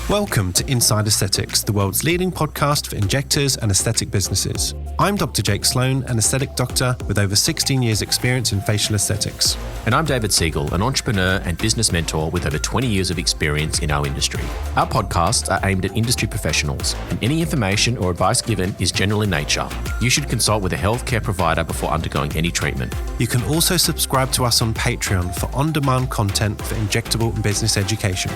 Welcome to Inside Aesthetics, the world's leading podcast for injectors and aesthetic businesses. I'm Dr. Jake Sloan, an aesthetic doctor with over 16 years experience in facial aesthetics. And I'm David Siegel, an entrepreneur and business mentor with over 20 years of experience in our industry. Our podcasts are aimed at industry professionals, and any information or advice given is general in nature. You should consult with a healthcare provider before undergoing any treatment. You can also subscribe to us on Patreon for on-demand content for injectable and business education.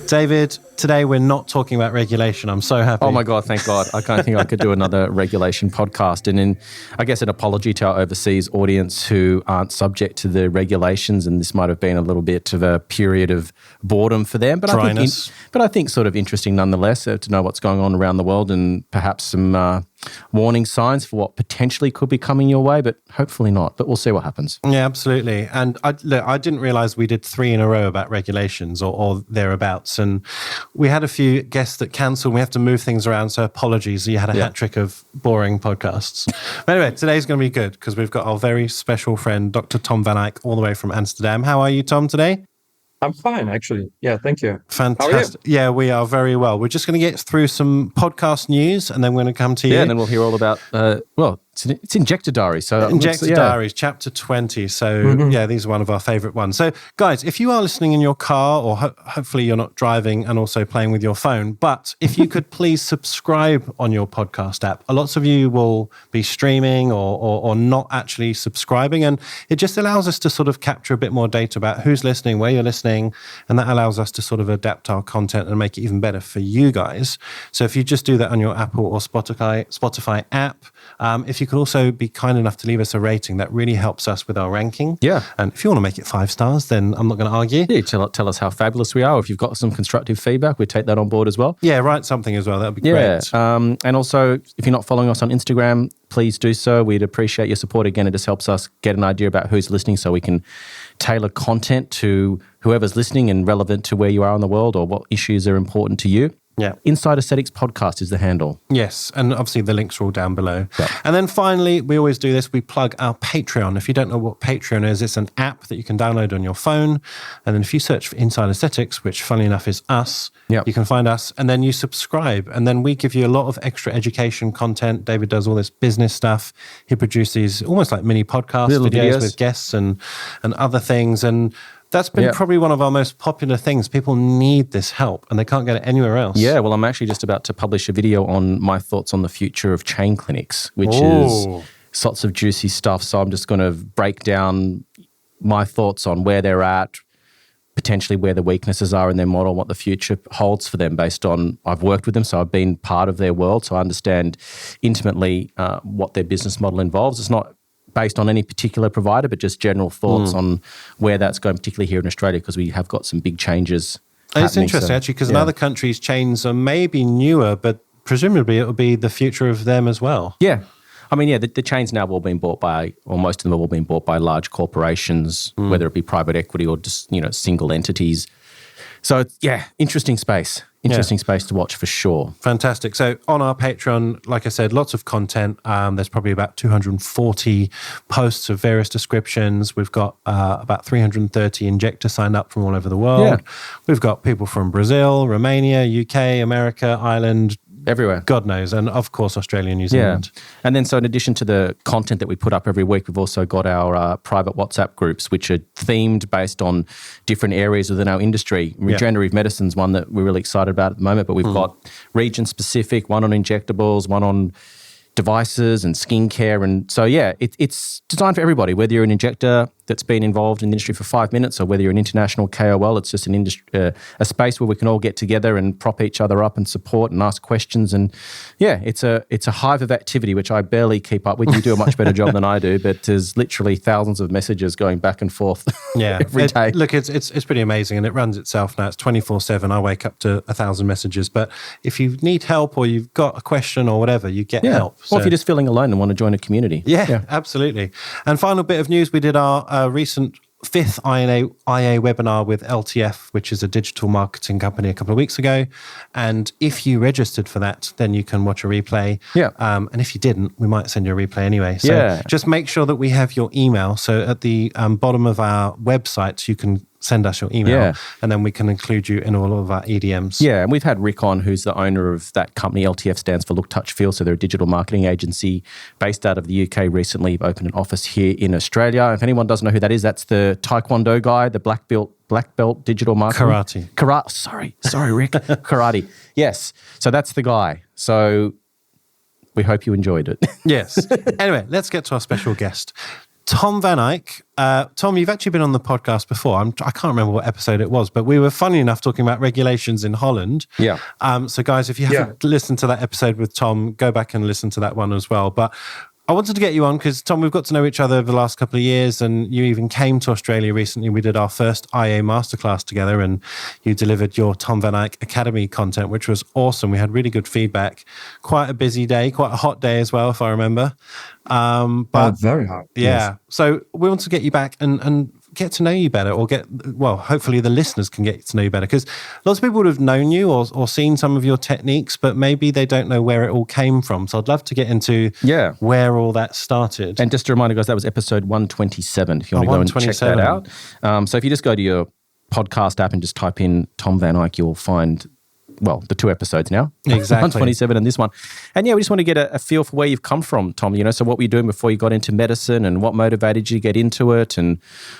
David, today we're not talking about regulation. I'm so happy. Oh my God, thank God. I kind of think I could do another regulation podcast. And I guess an apology to our overseas audience who aren't subject to the regulations, and this might have been a little bit of a period of boredom for them. But I think sort of interesting nonetheless to know what's going on around the world and perhaps some warning signs for what potentially could be coming your way, but hopefully not. But we'll see what happens. Yeah, absolutely. And I didn't realize we did 3 in a row about regulations or thereabouts. And we had a few guests that cancelled. We have to move things around. So apologies. You had a hat trick of boring podcasts. But anyway, today's going to be good because we've got our very special friend, Dr. Tom van Eijk, all the way from Amsterdam. How are you, Tom, today? I'm fine, actually. Yeah, thank you. Fantastic. Yeah, we are very well. We're just going to get through some podcast news and then we're going to come to you. Yeah, and then we'll hear all about, it's Injector Diaries. So Injector Diaries, chapter 20. So yeah, these are one of our favorite ones. So guys, if you are listening in your car or hopefully you're not driving and also playing with your phone, but if you could please subscribe on your podcast app. Lots of you will be streaming or not actually subscribing. And it just allows us to sort of capture a bit more data about who's listening, where you're listening. And that allows us to sort of adapt our content and make it even better for you guys. So if you just do that on your Apple or Spotify app, if you could also be kind enough to leave us a rating, that really helps us with our ranking. Yeah. And if you want to make it 5 stars, then I'm not going to argue. Yeah, tell us how fabulous we are. If you've got some constructive feedback, we take that on board as well. Yeah, write something as well. That would be great. And also, if you're not following us on Instagram, please do so. We'd appreciate your support. Again, it just helps us get an idea about who's listening so we can tailor content to whoever's listening and relevant to where you are in the world or what issues are important to you. Yeah. Inside Aesthetics Podcast is the handle. Yes. And obviously the links are all down below. Yep. And then finally, we always do this. We plug our Patreon. If you don't know what Patreon is, it's an app that you can download on your phone. And then if you search for Inside Aesthetics, which funnily enough is us, you can find us and then you subscribe. And then we give you a lot of extra education content. David does all this business stuff. He produces almost like mini podcast videos with guests and other things. And that's been probably one of our most popular things. People need this help and they can't get it anywhere else. Yeah, well, I'm actually just about to publish a video on my thoughts on the future of chain clinics, which is sorts of juicy stuff. So I'm just going to break down my thoughts on where they're at, potentially where the weaknesses are in their model, what the future holds for them based on, I've worked with them, so I've been part of their world, so I understand intimately what their business model involves. It's not based on any particular provider, but just general thoughts on where that's going, particularly here in Australia, because we have got some big changes happening. It's interesting, actually, because in other countries, chains are maybe newer, but presumably it will be the future of them as well. Yeah. I mean, the chains now have all been bought by, or most of them have all been bought by large corporations, whether it be private equity or just, single entities. So, interesting space. Interesting space to watch for sure. Fantastic. So on our Patreon, like I said, lots of content. There's probably about 240 posts of various descriptions. We've got about 330 injectors signed up from all over the world. Yeah. We've got people from Brazil, Romania, UK, America, Ireland, everywhere. God knows. And of course, Australia and New Zealand. Yeah. And then so in addition to the content that we put up every week, we've also got our private WhatsApp groups, which are themed based on different areas within our industry. Regenerative medicine's one that we're really excited about at the moment, but we've got region-specific, one on injectables, one on devices and skincare. And so, it's designed for everybody, whether you're an injector that's been involved in the industry for 5 minutes or whether you're an international KOL. It's just an industry, a space where we can all get together and prop each other up and support and ask questions. And it's a hive of activity, which I barely keep up with. You do a much better job than I do, but there's literally thousands of messages going back and forth every day. Look, it's pretty amazing and it runs itself now. It's 24/7. I wake up to 1,000 messages, but if you need help or you've got a question or whatever, you get help. Or if you're just feeling alone and want to join a community. Yeah, absolutely. And final bit of news, we did our recent 5th IA webinar with LTF, which is a digital marketing company, a couple of weeks ago. And if you registered for that, then you can watch a replay. Yeah. And if you didn't, we might send you a replay anyway. So just make sure that we have your email. So at the bottom of our website, you can send us your email, and then we can include you in all of our EDMs. Yeah, and we've had Rick on, who's the owner of that company. LTF stands for Look, Touch, Feel. So they're a digital marketing agency based out of the UK. Recently opened an office here in Australia. If anyone doesn't know who that is, that's the Taekwondo guy, the black belt digital marketing. Karate. Sorry, Rick. Karate. Yes. So that's the guy. So we hope you enjoyed it. Yes. Anyway, let's get to our special guest. Tom van Eijk. Tom, you've actually been on the podcast before. I can't remember what episode it was, but we were, funny enough, talking about regulations in Holland. Yeah. So guys, if you haven't listened to that episode with Tom, go back and listen to that one as well. But I wanted to get you on because, Tom, we've got to know each other over the last couple of years, and you even came to Australia recently. We did our first IA masterclass together, and you delivered your Tom van Eijk Academy content, which was awesome. We had really good feedback. Quite a busy day, quite a hot day as well, if I remember. But very hot. Yeah. Yes. So we want to get you back and get to know you better, or hopefully the listeners can get to know you better, because lots of people would have known you or seen some of your techniques, but maybe they don't know where it all came from. So I'd love to get into where all that started. And just a reminder, guys, that was episode 127, if you want to go and check that out. So if you just go to your podcast app and just type in Tom van Eijk, you'll find the 2 episodes now. Exactly. 127 and this one. And we just want to get a feel for where you've come from, Tom. So what were you doing before you got into medicine, and what motivated you to get into it, and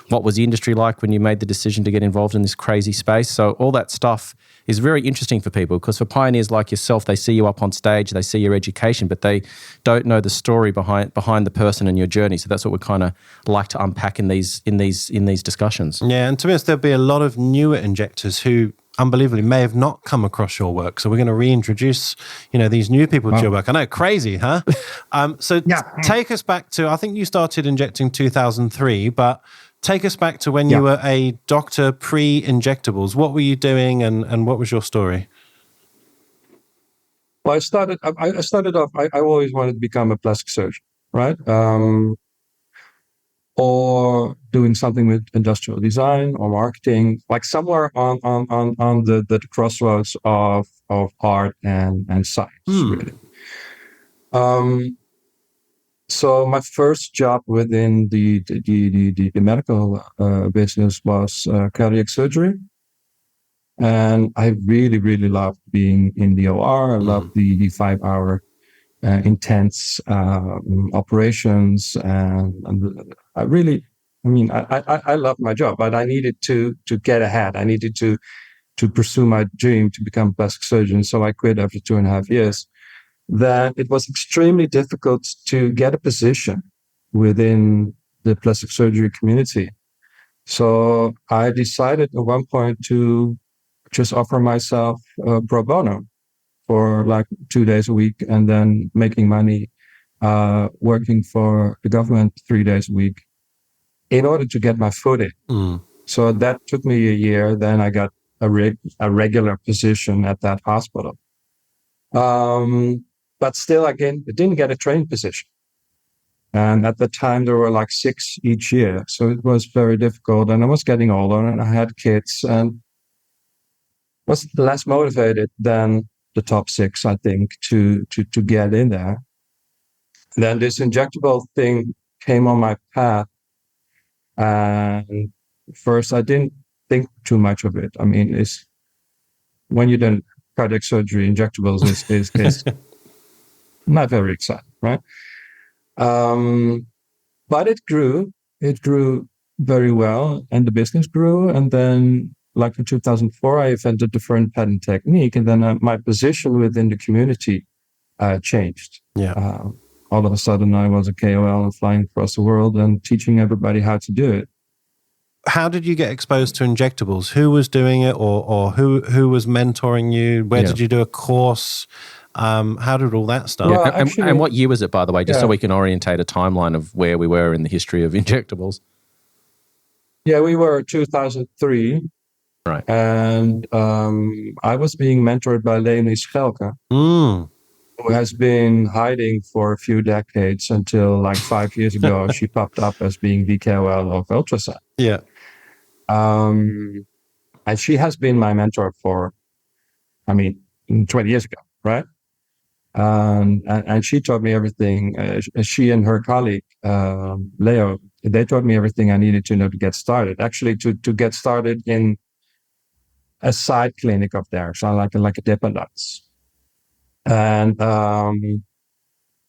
what was the industry like when you made the decision to get involved in this crazy space? So all that stuff is very interesting for people, because for pioneers like yourself, they see you up on stage, they see your education, but they don't know the story behind the person and your journey. So that's what we kind of like to unpack in these discussions. Yeah, and to be honest, there'll be a lot of newer injectors who unbelievably may have not come across your work. So we're going to reintroduce, these new people to your work. I know, crazy, huh? Take us back to, I think you started injecting 2003, but take us back to when you were a doctor pre-Injectables. What were you doing, and what was your story? Well, I started off, I always wanted to become a plastic surgeon, right? Or doing something with industrial design or marketing, like somewhere on the crossroads of art and science, really. So my first job within the medical business was cardiac surgery, and I really, really loved being in the OR. I loved the 5-hour intense operations, and I love my job, but I needed to get ahead. I needed to pursue my dream to become a plastic surgeon. So I quit after 2.5 years. Then it was extremely difficult to get a position within the plastic surgery community. So I decided at one point to just offer myself pro bono for like 2 days a week, and then making money working for the government 3 days a week in order to get my foot in. So that took me a year. Then I got a regular position at that hospital. But still, again, I didn't get a trained position. And at the time, there were like 6 each year. So it was very difficult. And I was getting older, and I had kids, and was less motivated than the top 6, I think, to get in there. Then this injectable thing came on my path. And first, I didn't think too much of it. I mean, it's when you do cardiac surgery, injectables is not very exciting, right? But it grew very well, and the business grew. And then, like in 2004, I invented the Fern patent technique, and then my position within the community changed. Yeah. All of a sudden, I was a KOL and flying across the world and teaching everybody how to do it. How did you get exposed to injectables? Who was doing it, or who was mentoring you? Where did you do a course? How did all that start? Well, and what year was it, by the way, just so we can orientate a timeline of where we were in the history of injectables? Yeah, we were 2003. Right. And I was being mentored by Leonie Schelke, who has been hiding for a few decades until like 5 years ago. She popped up as being the KOL of Ultrasound. Yeah. And she has been my mentor for, 20 years ago, right? And she taught me everything. She and her colleague, Leo, they taught me everything I needed to know to get started. Actually, to get started in a side clinic of theirs, so like a dependance. And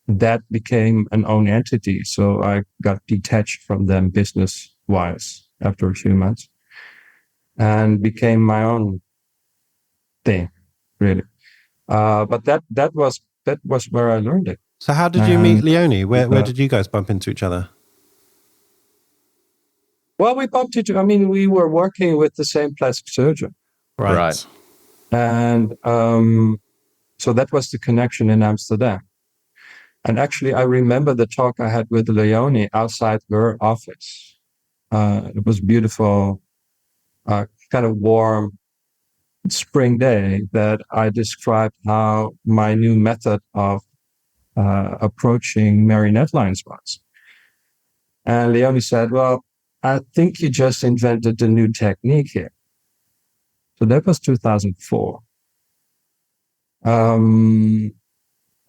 that became an own entity. So I got detached from them business-wise after a few months and became my own thing, really. But that was where I learned it. So how did you meet Leonie? Where did you guys bump into each other? Well, we bumped into, we were working with the same plastic surgeon. Right. And so that was the connection in Amsterdam. And actually, I remember the talk I had with Leonie outside her office. It was beautiful, kind of warm spring day that I described how my new method of approaching marionette lines was. And Leonie said, well, I think you just invented a new technique here. So that was 2004. And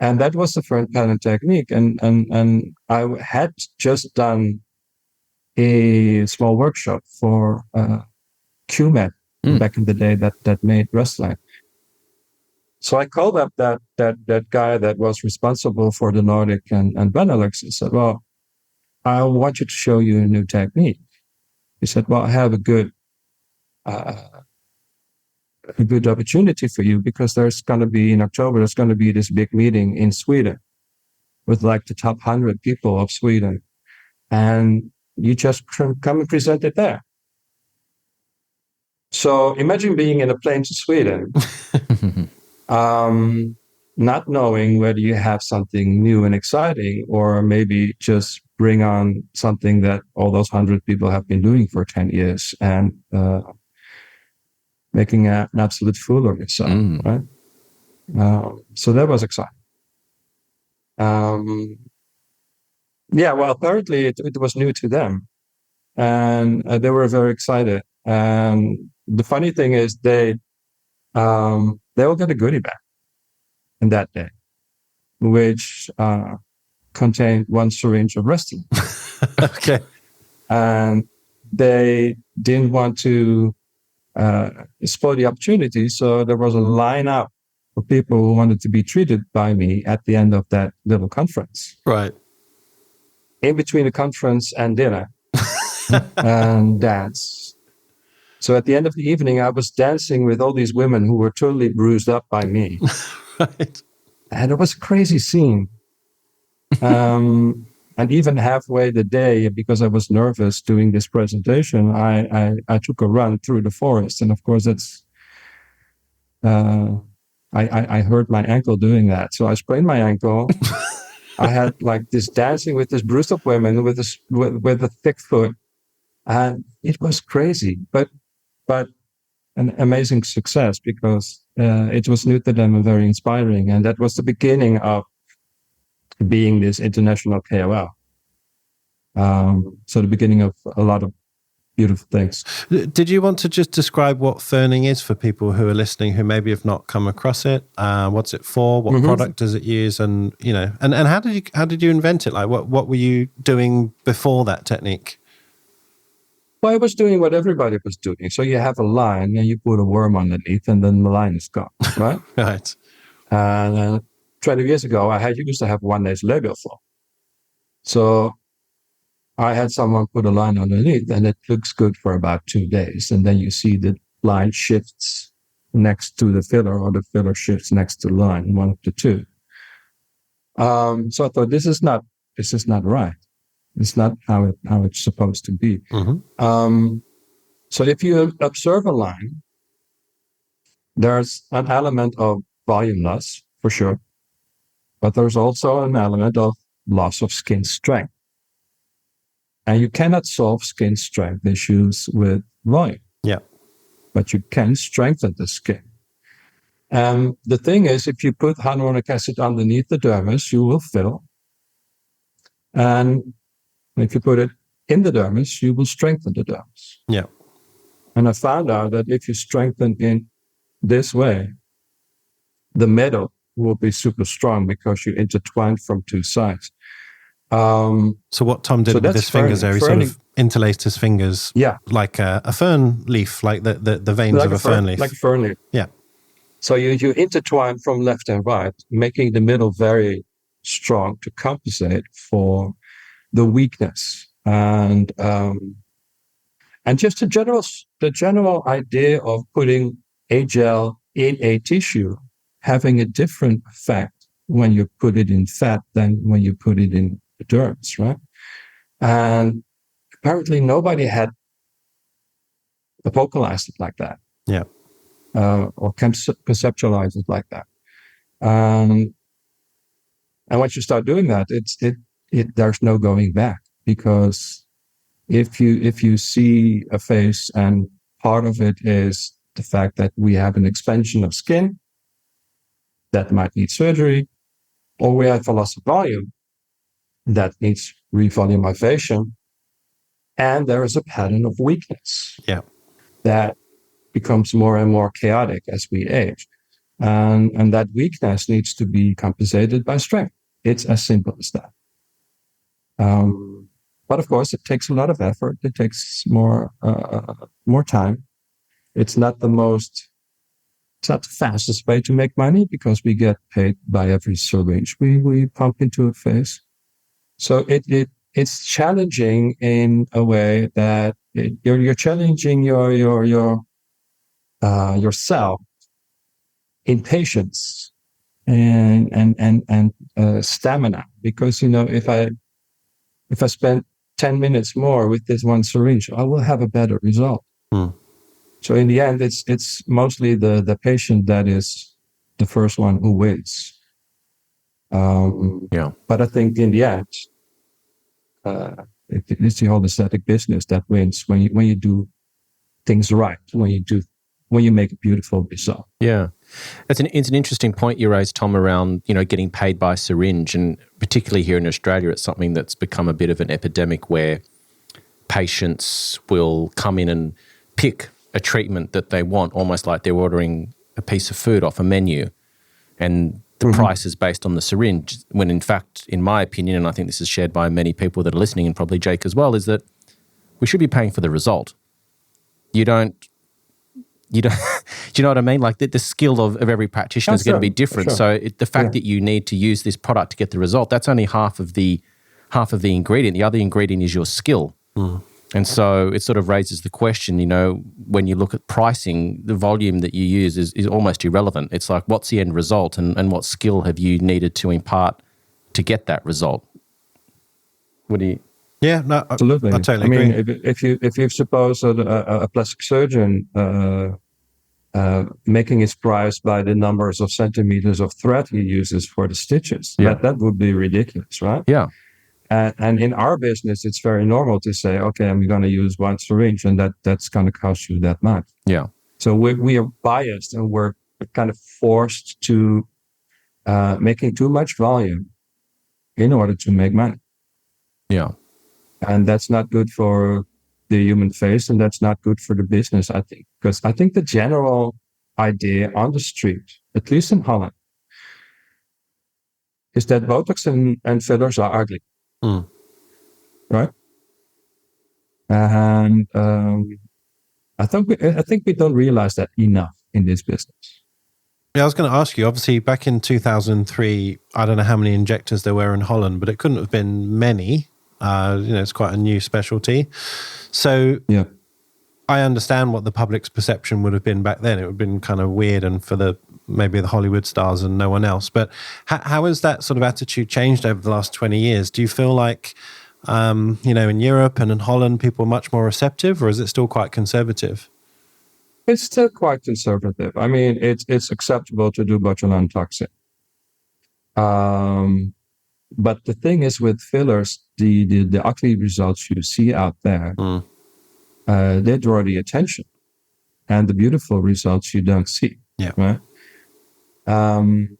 that was the Fern pattern technique. And I had just done a small workshop for QMed back in the day that made Restline. So I called up that guy that was responsible for the Nordic and Benelux and said, well, I want you to show you a new technique. He said, well, I have a good opportunity for you because there's going to be in October, there's going to be this big meeting in Sweden with like the top 100 people of Sweden. And you just come and present it there. So imagine being in a plane to Sweden, not knowing whether you have something new and exciting or maybe just bring on something that all those 100 people have been doing for 10 years and making an absolute fool of yourself, right? So that was exciting. Apparently it was new to them. And they were very excited. And the funny thing is they all got a goodie bag in that day, which contained one syringe of Restline. Okay. And they didn't want to spoil the opportunity. So there was a lineup of people who wanted to be treated by me at the end of that little conference. Right. In between the conference and dinner and dance. So at the end of the evening, I was dancing with all these women who were totally bruised up by me. Right. And it was a crazy scene. And even halfway the day, because I was nervous doing this presentation, I took a run through the forest. And of course, that's I hurt my ankle doing that. So I sprained my ankle. I had like this dancing with this bruised up women with a thick foot. And it was crazy, but an amazing success because it was new to them and very inspiring. And that was the beginning of being this international KOL. So the beginning of a lot of beautiful things. Did you want to just describe what Ferning is for people who are listening who maybe have not come across it? What's it for? What product does it use? And and how did you invent it? Like what were you doing before that technique? Well, I was doing what everybody was doing. So you have a line and you put a worm underneath and then the line is gone, right? Right. And 20 years ago, I used to have 1 day's labial flow. So I had someone put a line underneath and it looks good for about 2 days. And then you see the line shifts next to the filler or the filler shifts next to the line, one of the two. So I thought, this is not right. It's not how it's supposed to be. So if you observe a line, there's an element of volume loss for sure, but there's also an element of loss of skin strength. And you cannot solve skin strength issues with volume. Yeah. But you can strengthen the skin. And the thing is, if you put hyaluronic acid underneath the dermis, you will fill. And if you put it in the dermis, you will strengthen the dermis. Yeah. And I found out that if you strengthen in this way, the middle will be super strong because you intertwine from two sides. So what Tom did with his fingers there, he sort of interlaced his fingers like a fern leaf, like the veins like of a fern leaf. Like a fern leaf. Yeah. So you intertwine from left and right, making the middle very strong to compensate for the weakness. And just the general idea of putting a gel in a tissue having a different effect when you put it in fat than when you put it in the derms, right? And apparently nobody had vocalized it like that. Yeah. Or conceptualized it like that. And once you start doing that, there's no going back, because if you see a face and part of it is the fact that we have an expansion of skin that might need surgery, or we have a loss of volume that needs revolumization, and there is a pattern of weakness that becomes more and more chaotic as we age. And that weakness needs to be compensated by strength. It's as simple as that. But of course, it takes a lot of effort. It takes more time. It's not the fastest way to make money, because we get paid by every syringe we pump into a face. So it's challenging in a way that you're challenging yourself in patience and stamina, because if I spend 10 minutes more with this one syringe, I will have a better result. So in the end, it's mostly the patient that is the first one who wins. But I think in the end, it's the whole aesthetic business that wins when you do things right, when you make a beautiful result. Yeah. It's an interesting point you raised, Tom, around, getting paid by syringe, and particularly here in Australia, it's something that's become a bit of an epidemic where patients will come in and pick a treatment that they want, almost like they're ordering a piece of food off a menu, and the price is based on the syringe, when in fact, in my opinion, and I think this is shared by many people that are listening, and probably Jake as well, is that we should be paying for the result. You don't do you know what I mean? Like the skill of every practitioner is going to be different. Sure. So the fact that you need to use this product to get the result, that's only half of the ingredient. The other ingredient is your skill. And so it sort of raises the question, when you look at pricing, the volume that you use is almost irrelevant. It's like, what's the end result, and what skill have you needed to impart to get that result? What do you... Yeah, no, absolutely. I totally agree. Mean, if you suppose a plastic surgeon making his price by the numbers of centimeters of thread he uses for the stitches, that would be ridiculous, right? Yeah. And in our business, it's very normal to say, okay, I'm going to use one syringe, and that's going to cost you that much. Yeah. So we are biased, and we're kind of forced to making too much volume in order to make money. Yeah. And that's not good for the human face, and that's not good for the business, I think. Because I think the general idea on the street, at least in Holland, is that Botox and fillers are ugly. Right? And I think we don't realize that enough in this business. Yeah, I was going to ask you, obviously back in 2003, I don't know how many injectors there were in Holland, but it couldn't have been many. It's quite a new specialty. So I understand what the public's perception would have been back then. It would have been kind of weird, and for maybe the Hollywood stars and no one else. But how has that sort of attitude changed over the last 20 years? Do you feel like, in Europe and in Holland, people are much more receptive, or is it still quite conservative? It's still quite conservative. I mean, it's acceptable to do botulinum toxin. But the thing is, with fillers, the ugly results you see out there, they draw the attention, and the beautiful results you don't see. Yeah. Right. And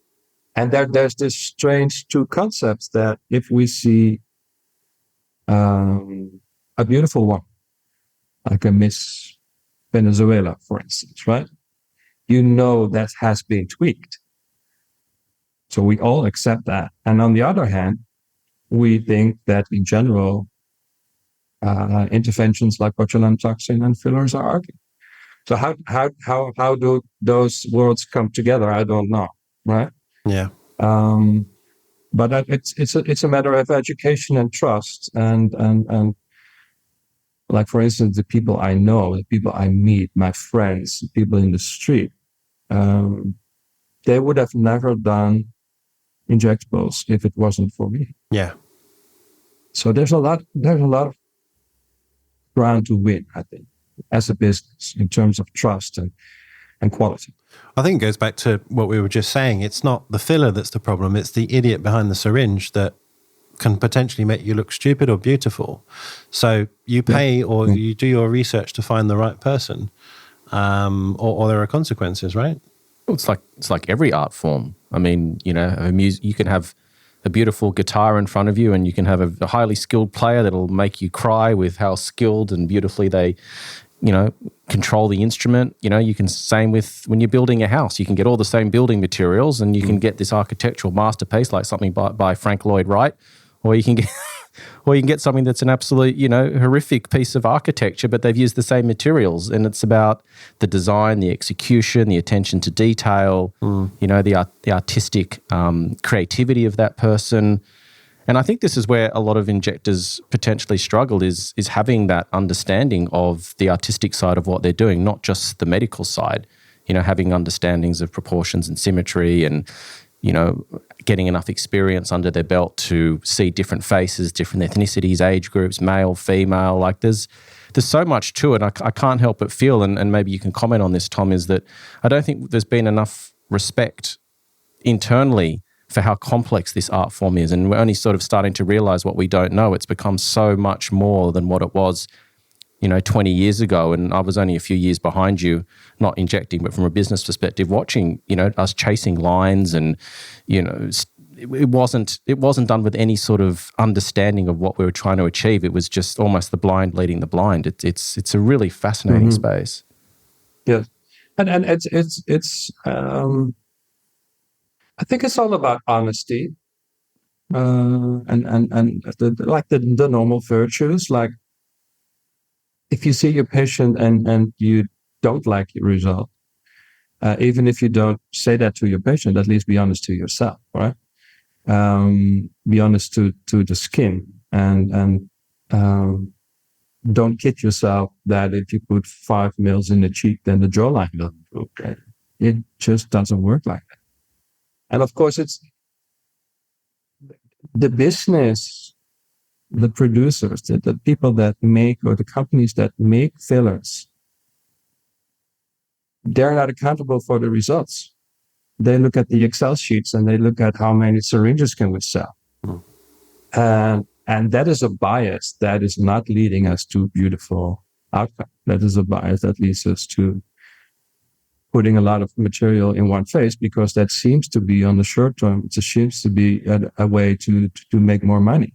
there's this strange two concepts that if we see a beautiful one, like a Miss Venezuela, for instance, right? That has been tweaked. So we all accept that. And on the other hand, we think that in general, interventions like botulinum toxin and fillers are ugly. So how do those worlds come together? I don't know, right? Yeah. But it's a matter of education and trust, and like, for instance, the people I know, the people I meet, my friends, people in the street, they would have never done injectables if it wasn't for me. Yeah. So there's a lot of ground to win, I think, as a business in terms of trust and quality. I think it goes back to what we were just saying. It's not the filler that's the problem. It's the idiot behind the syringe that can potentially make you look stupid or beautiful. So you pay or you do your research to find the right person, or there are consequences, right? Well, it's like every art form. I mean, you know, you can have a beautiful guitar in front of you, and you can have a highly skilled player that'll make you cry with how skilled and beautifully they, you know, control the instrument. You know, you can, same with when you're building a house, you can get all the same building materials and you can get this architectural masterpiece like something by Frank Lloyd Wright, or you can get something that's an absolute, you know, horrific piece of architecture, but they've used the same materials. And it's about the design, the execution, the attention to detail, you know, the artistic creativity of that person. And I think this is where a lot of injectors potentially struggle, is having that understanding of the artistic side of what they're doing, not just the medical side. You know, having understandings of proportions and symmetry, and, you know, getting enough experience under their belt to see different faces, different ethnicities, age groups, male, female. Like there's so much to it. I can't help but feel, and maybe you can comment on this, Tom, is that I don't think there's been enough respect internally for how complex this art form is. And we're only sort of starting to realize what we don't know. It's become so much more than what it was, you know, 20 years ago. And I was only a few years behind you, not injecting, but from a business perspective, watching, you know, us chasing lines, and, you know, it wasn't done with any sort of understanding of what we were trying to achieve. It was just almost the blind leading the blind. It's a really fascinating space. Yes. And it's I think it's all about honesty, and the normal virtues. Like, if you see your patient and you don't like your result, even if you don't say that to your patient, at least be honest to yourself, right? Be honest to the skin, and don't kid yourself that if you put 5 mils in the cheek, then the jawline will improve. Okay? It just doesn't work like that. And of course, it's the business, the producers, the people that make, or the companies that make fillers, they're not accountable for the results. They look at the Excel sheets and they look at how many syringes can we sell. And that is a bias that is not leading us to beautiful outcome. That is a bias that leads us to putting a lot of material in one phase, because that seems to be, on the short term, it seems to be a way to make more money.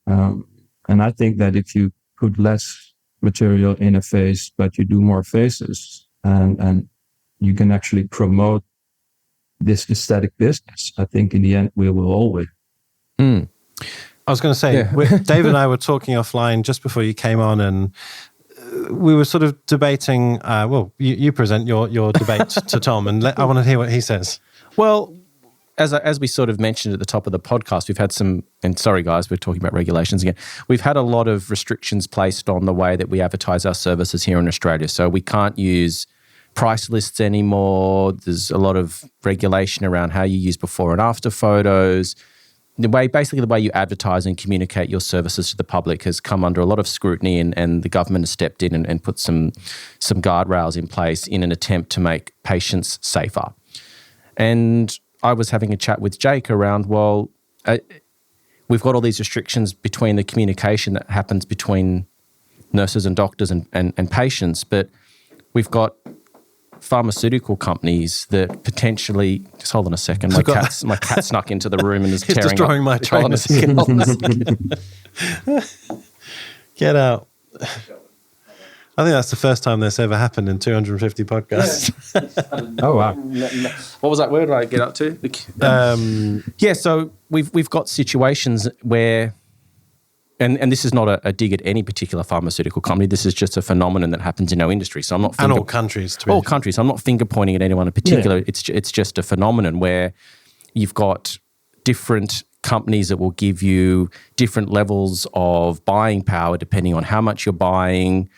And I think that if you put less material in a phase, but you do more phases, and you can actually promote this aesthetic business, I think in the end we will all win. I was going to say, David and I were talking offline just before you came on, and we were sort of debating. Well, you present your debate to Tom, and I want to hear what he says. Well, as we sort of mentioned at the top of the podcast, we've had some, and sorry guys, we're talking about regulations again. We've had a lot of restrictions placed on the way that we advertise our services here in Australia. So we can't use price lists anymore. There's a lot of regulation around how you use before and after photos. The way you advertise and communicate your services to the public has come under a lot of scrutiny, and the government has stepped in and put some guardrails in place in an attempt to make patients safer. And I was having a chat with Jake around, we've got all these restrictions between the communication that happens between nurses and doctors and patients, but we've got pharmaceutical companies that potentially, just hold on a second, my cat snuck into the room and is tearing destroying up. My trainers. Get out. I think that's the first time this ever happened in 250 podcasts. Oh, wow. What was that word I get up to? So we've got situations where, and this is not a dig at any particular pharmaceutical company. This is just a phenomenon that happens in our industry. So I'm not and all countries. All countries. I'm not finger pointing at anyone in particular. Yeah. It's just a phenomenon where you've got different companies that will give you different levels of buying power depending on how much you're buying.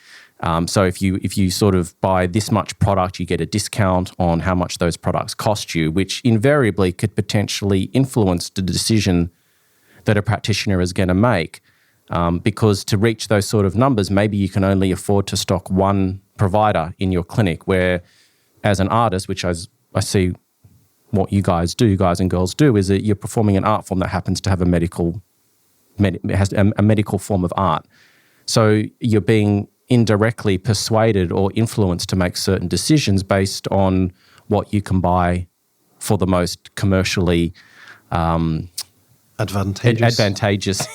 So if you sort of buy this much product, you get a discount on how much those products cost you, which invariably could potentially influence the decision that a practitioner is going to make. Because to reach those sort of numbers, maybe you can only afford to stock one provider in your clinic, where as an artist, which I see what you guys and girls do, is that you're performing an art form that happens to have a medical form of art. So you're being indirectly persuaded or influenced to make certain decisions based on what you can buy for the most commercially advantageous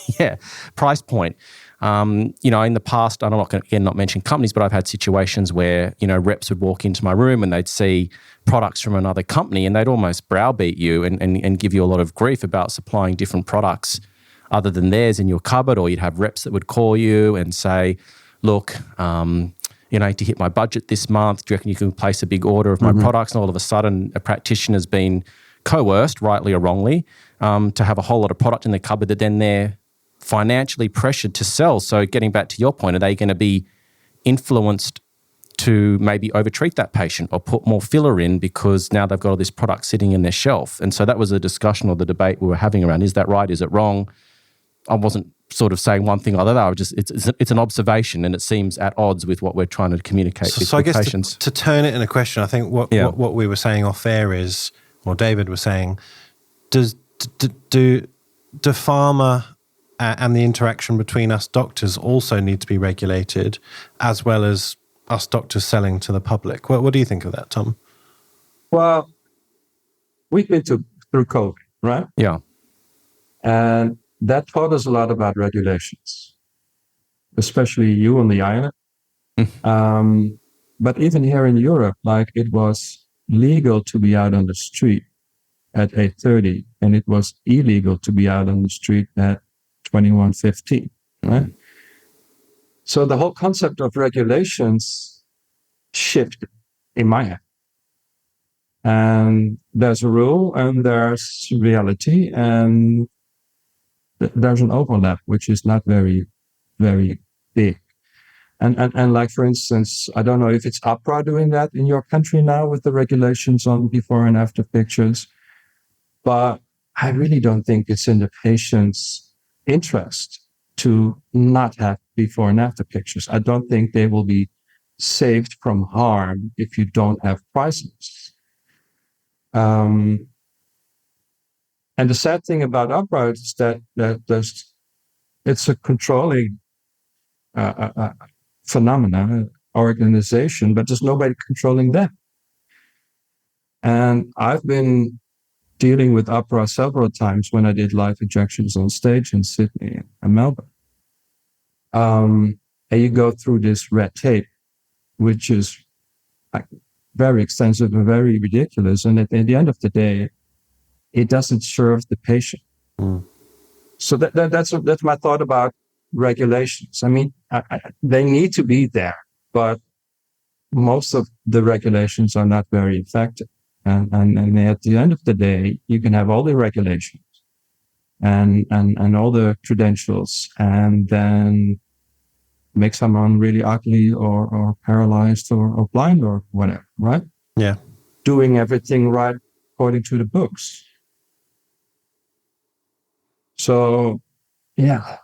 price point. In the past, and I'm not going to not mention companies, but I've had situations where, reps would walk into my room and they'd see products from another company and they'd almost browbeat you and give you a lot of grief about supplying different products other than theirs in your cupboard. Or you'd have reps that would call you and say, look, to hit my budget this month, do you reckon you can place a big order of my products? And all of a sudden, a practitioner's been coerced, rightly or wrongly, to have a whole lot of product in their cupboard that then they're financially pressured to sell. So getting back to your point, are they going to be influenced to maybe overtreat that patient or put more filler in because now they've got all this product sitting in their shelf? And so that was a discussion or the debate we were having around, is that right? Is it wrong? I wasn't sort of saying one thing or the other. It's an observation, and it seems at odds with what we're trying to communicate with I guess patients. To turn it in a question, I think what we were saying off air is, or David was saying, do pharma and the interaction between us doctors also need to be regulated, as well as us doctors selling to the public? What do you think of that, Tom? Well, we've been through COVID, right? Yeah. And that taught us a lot about regulations, especially you on the island. But even here in Europe, it was legal to be out on the street at 8:30, and it was illegal to be out on the street at 21:15, right? So the whole concept of regulations shifted in my head. And there's a rule and there's reality, and there's an overlap, which is not very, very big. And like, for instance, I don't know if it's APRA doing that in your country now with the regulations on before and after pictures, but I really don't think it's in the patient's interest to not have before and after pictures. I don't think they will be saved from harm if you don't have prices. And the sad thing about APRA is that it's a controlling phenomena, organization, but there's nobody controlling them. And I've been dealing with APRA several times when I did live injections on stage in Sydney and Melbourne. And you go through this red tape, which is very extensive and very ridiculous. And at the end of the day, it doesn't serve the patient. So that's my thought about regulations. I mean, they need to be there, but most of the regulations are not very effective. And at the end of the day, you can have all the regulations and all the credentials, and then make someone really ugly or paralyzed or blind or whatever, right? Yeah. Doing everything right according to the books. So, yeah,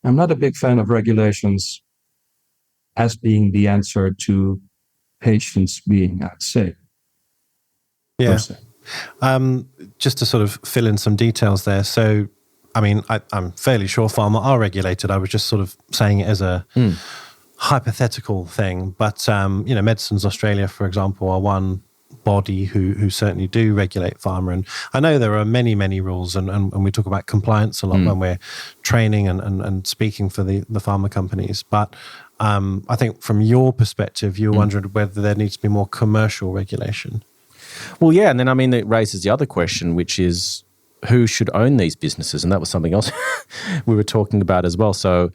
I'm not a big fan of regulations as being the answer to patients being sick. Yeah. Just to sort of fill in some details there. So, I mean, I'm fairly sure pharma are regulated. I was just sort of saying it as a hypothetical thing. But, Medicines Australia, for example, are one body who certainly do regulate pharma. And I know there are many, many rules, and we talk about compliance a lot when we're training and speaking for the pharma companies. But I think from your perspective, you're wondering whether there needs to be more commercial regulation. Well, yeah, and then I mean, it raises the other question, which is who should own these businesses? And that was something else we were talking about as well. So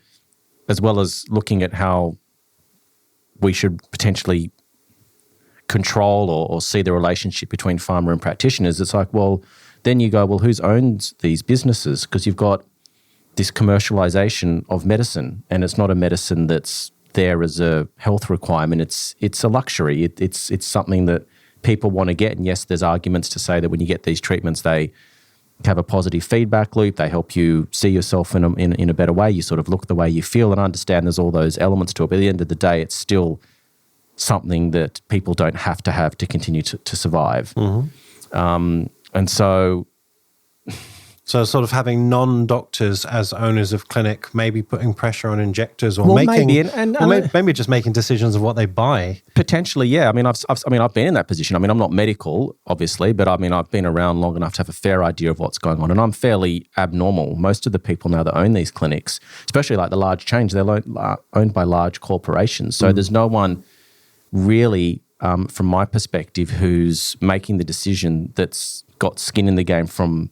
as well as looking at how we should potentially control or see the relationship between pharma and practitioners, it's like, well, then you go, well, who owns these businesses? Because you've got this commercialization of medicine, and it's not a medicine that's there as a health requirement. It's a luxury. It's something that people want to get. And yes, there's arguments to say that when you get these treatments, they have a positive feedback loop. They help you see yourself in a better way. You sort of look the way you feel, and understand there's all those elements to it. But at the end of the day, it's still something that people don't have to continue to survive. And so... So sort of having non-doctors as owners of clinic, maybe putting pressure on injectors, or maybe just making decisions of what they buy. Potentially, yeah. I mean, I've been in that position. I mean, I'm not medical, obviously, but I mean, I've been around long enough to have a fair idea of what's going on, and I'm fairly abnormal. Most of the people now that own these clinics, especially like the large chains, they're owned by large corporations. So there's no one really, from my perspective, who's making the decision that's got skin in the game from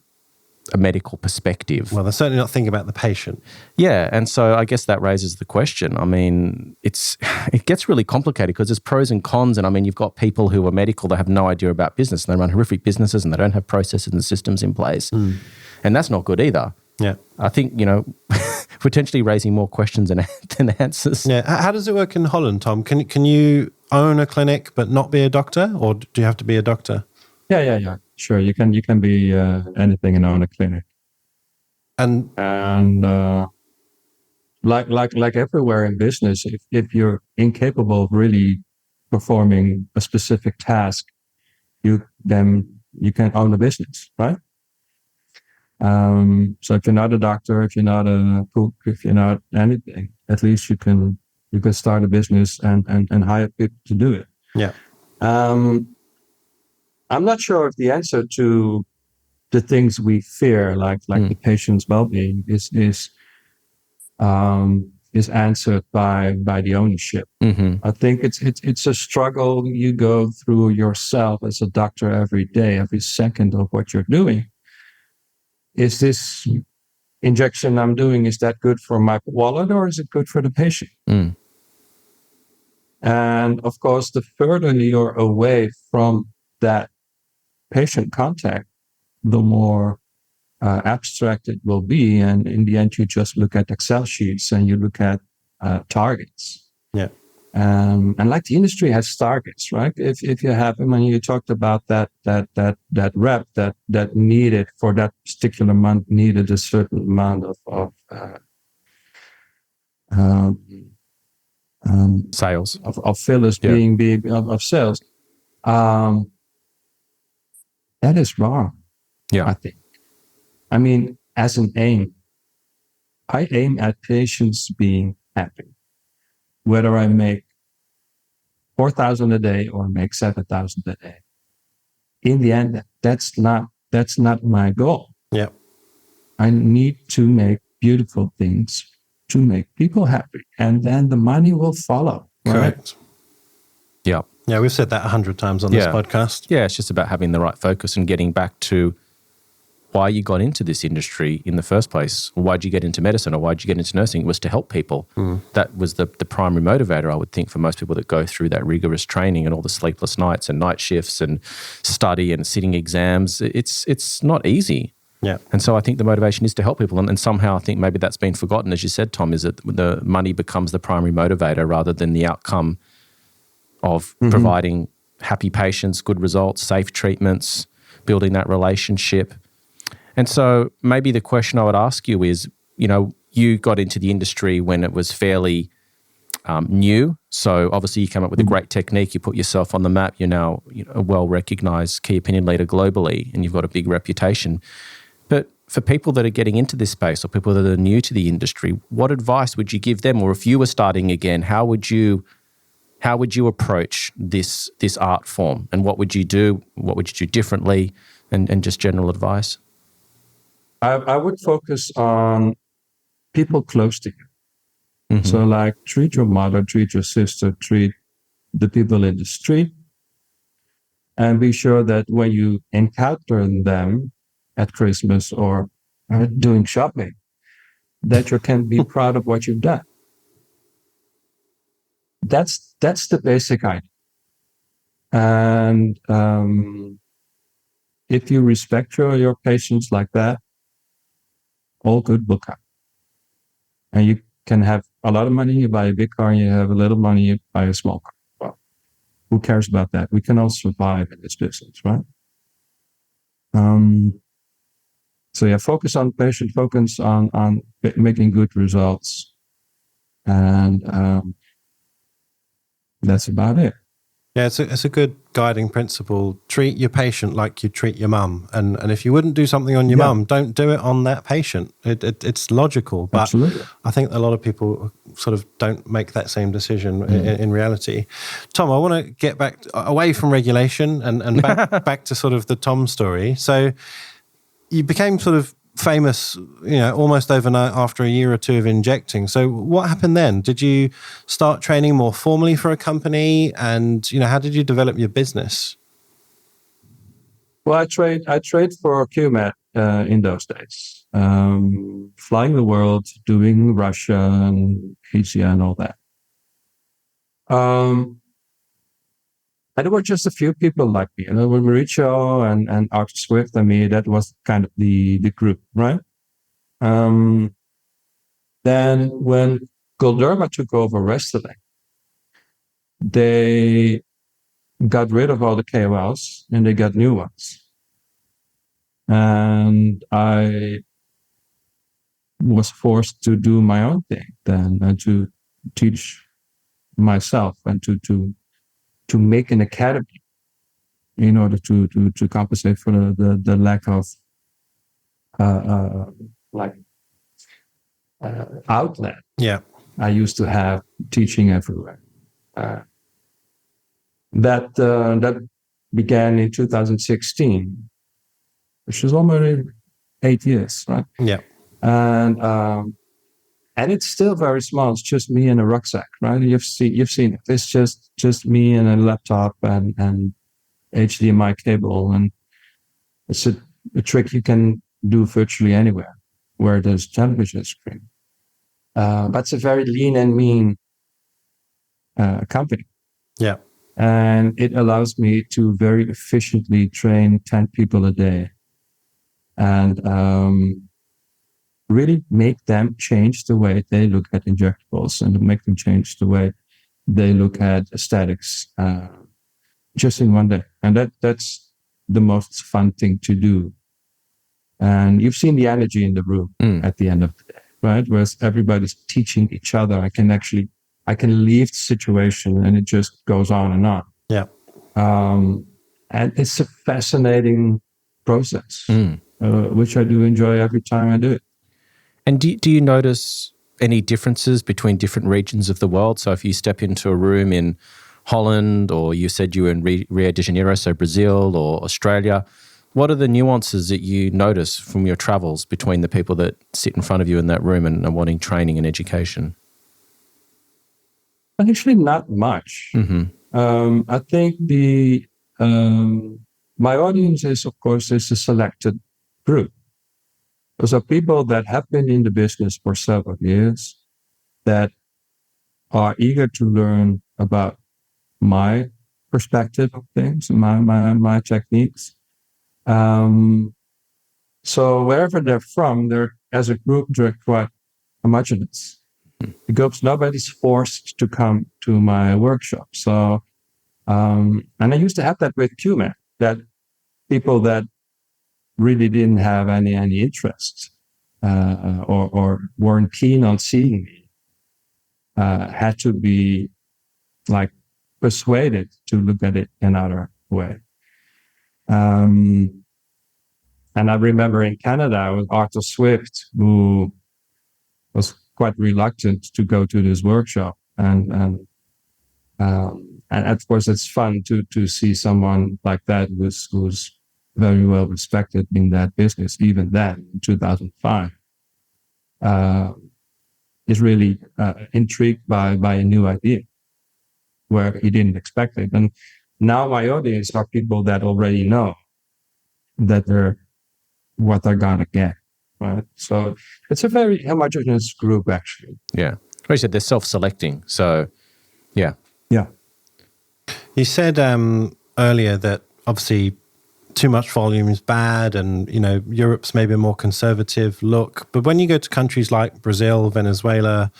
a medical perspective. Well, they're certainly not thinking about the patient. Yeah, and so I guess that raises the question. I mean, it gets really complicated because there's pros and cons, and I mean, you've got people who are medical that have no idea about business, and they run horrific businesses, and they don't have processes and systems in place, and that's not good either. Yeah, I think potentially raising more questions than answers. Yeah, how does it work in Holland, Tom? Can you own a clinic but not be a doctor, or do you have to be a doctor? Yeah. Sure, you can be anything and own a clinic, and like everywhere in business, if you're incapable of really performing a specific task, you can own a business, right? So if you're not a doctor, if you're not a cook, if you're not anything, at least you can start a business and hire people to do it. Yeah. I'm not sure if the answer to the things we fear, like the patient's well-being, is answered by the ownership. I think it's a struggle you go through yourself as a doctor every day, every second of what you're doing. Is this injection I'm doing, is that good for my wallet, or is it good for the patient? And of course, the further you're away from that patient contact, the more abstract it will be. And in the end, you just look at Excel sheets and you look at targets. Yeah. And like the industry has targets, right? If you have, when you talked about that rep that needed for that particular month needed a certain amount of sales of fillers being of sales. That is wrong. Yeah. I think. I mean, as an aim, I aim at patients being happy. Whether I make 4,000 a day or make 7,000 a day. In the end, that's not my goal. Yeah. I need to make beautiful things to make people happy, and then the money will follow. Correct. Right? Yeah. Yeah, we've said that 100 times on this podcast. Yeah, it's just about having the right focus and getting back to why you got into this industry in the first place. Why'd you get into medicine, or why'd you get into nursing? It was to help people. That was the primary motivator, I would think, for most people that go through that rigorous training and all the sleepless nights and night shifts and study and sitting exams. It's not easy. Yeah. And so I think the motivation is to help people. And somehow I think maybe that's been forgotten, as you said, Tom, is that the money becomes the primary motivator rather than the outcome of providing happy patients, good results, safe treatments, building that relationship. And so maybe the question I would ask you is, you got into the industry when it was fairly new. So obviously you came up with a great technique. You put yourself on the map. You're now a well-recognized key opinion leader globally, and you've got a big reputation. But for people that are getting into this space, or people that are new to the industry, what advice would you give them? Or if you were starting again, how would you approach this art form, and what would you do? What would you do differently, and just general advice? I would focus on people close to you. Mm-hmm. So like treat your mother, treat your sister, treat the people in the street, and be sure that when you encounter them at Christmas or doing shopping, that you can be proud of what you've done. That's the basic idea. And if you respect your patients like that, all good will come. And you can have a lot of money, you buy a big car, you have a little money, you buy a small car. Well, who cares about that? We can all survive in this business, right? So yeah, focus on patient, focus on making good results. And that's about it. Yeah, it's a good guiding principle. Treat your patient like you treat your mum, and if you wouldn't do something on your mum, don't do it on that patient. It's logical, but absolutely. I think a lot of people sort of don't make that same decision in reality. Tom, I want to get back away from regulation and back to sort of the Tom story. So you became sort of famous, almost overnight after a year or two of injecting. So what happened then? Did you start training more formally for a company? And, how did you develop your business? Well, I trained for QMAT in those days, flying the world, doing Russia and Asia and all that. And there were just a few people like me, with Mauricio and Arthur Swift. I mean, that was kind of the group, right? Then when Galderma took over wrestling, they got rid of all the KOLs and they got new ones. And I was forced to do my own thing then and to teach myself and to make an academy in order to compensate for the lack of outlet. Yeah, I used to have teaching everywhere. That began in 2016, which is almost 8 years, right? Yeah, and it's still very small. It's just me and a rucksack, right? You've seen it. It's just me and a laptop and HDMI cable, and it's a trick you can do virtually anywhere where there's television screen. That's a very lean and mean company. Yeah, and it allows me to very efficiently train 10 people a day, and really make them change the way they look at injectables and make them change the way they look at aesthetics just in one day. And that's the most fun thing to do. And you've seen the energy in the room at the end of the day, right? Whereas everybody's teaching each other. I can leave the situation and it just goes on and on. Yeah. And it's a fascinating process, which I do enjoy every time I do it. And do you notice any differences between different regions of the world? So if you step into a room in Holland, or you said you were in Rio de Janeiro, so Brazil or Australia, what are the nuances that you notice from your travels between the people that sit in front of you in that room and are wanting training and education? Actually, not much. Mm-hmm. I think my audience is a selected group. Those are people that have been in the business for several years, that are eager to learn about my perspective of things, my techniques. So wherever they're from, as a group, they're quite homogeneous. Because nobody's forced to come to my workshop. So, and I used to have that with QMAT, that people that really didn't have any interest or weren't keen on seeing me had to be persuaded to look at it another way. And I remember in Canada with Arthur Swift, who was quite reluctant to go to this workshop, and of course it's fun to see someone like that who's very well respected in that business, even then in 2005. is really intrigued by a new idea where he didn't expect it. And now my audience are people that already know that what they're gonna get, right? So it's a very homogeneous group, actually. Yeah. Well, you said they're self-selecting. So, yeah. Yeah. You said earlier that obviously too much volume is bad, and Europe's maybe a more conservative look. But when you go to countries like Brazil, Venezuela,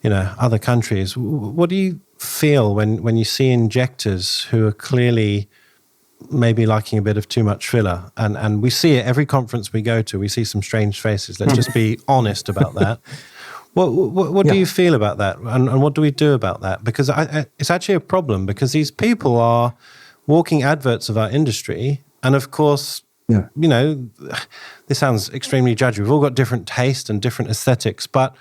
other countries, what do you feel when you see injectors who are clearly maybe liking a bit of too much filler? And we see it every conference we go to. We see some strange faces. Let's just be honest about that. What do you feel about that? And what do we do about that? Because it's actually a problem, because these people are walking adverts of our industry. And of course, this sounds extremely judgy. We've all got different taste and different aesthetics, but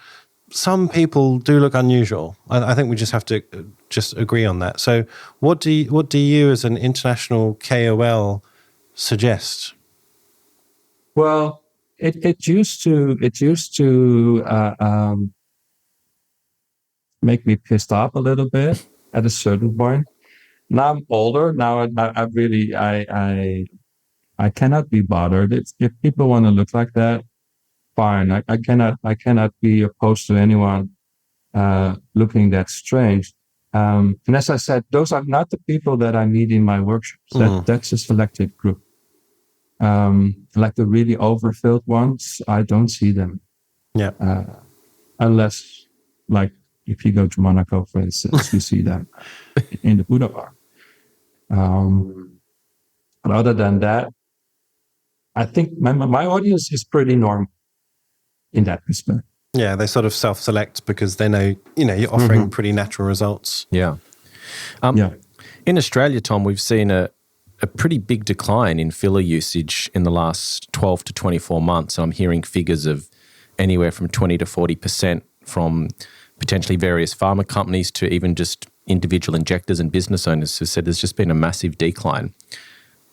some people do look unusual. I think we just have to just agree on that. So what do you as an international KOL suggest? Well, it used to make me pissed off a little bit at a certain point. Now I'm older. Now I cannot be bothered. If people want to look like that, fine. I cannot be opposed to anyone looking that strange. And as I said, those are not the people that I meet in my workshops. That's a selective group. Like the really overfilled ones, I don't see them. Yeah. Unless, like, if you go to Monaco, for instance, you see them in the Buddha bar. But other than that, I think my audience is pretty normal in that respect. Yeah, they sort of self-select because they know, you're offering pretty natural results. Yeah. In Australia, Tom, we've seen a pretty big decline in filler usage in the last 12 to 24 months. I'm hearing figures of anywhere from 20 to 40% from potentially various pharma companies to even just individual injectors and business owners who said there's just been a massive decline.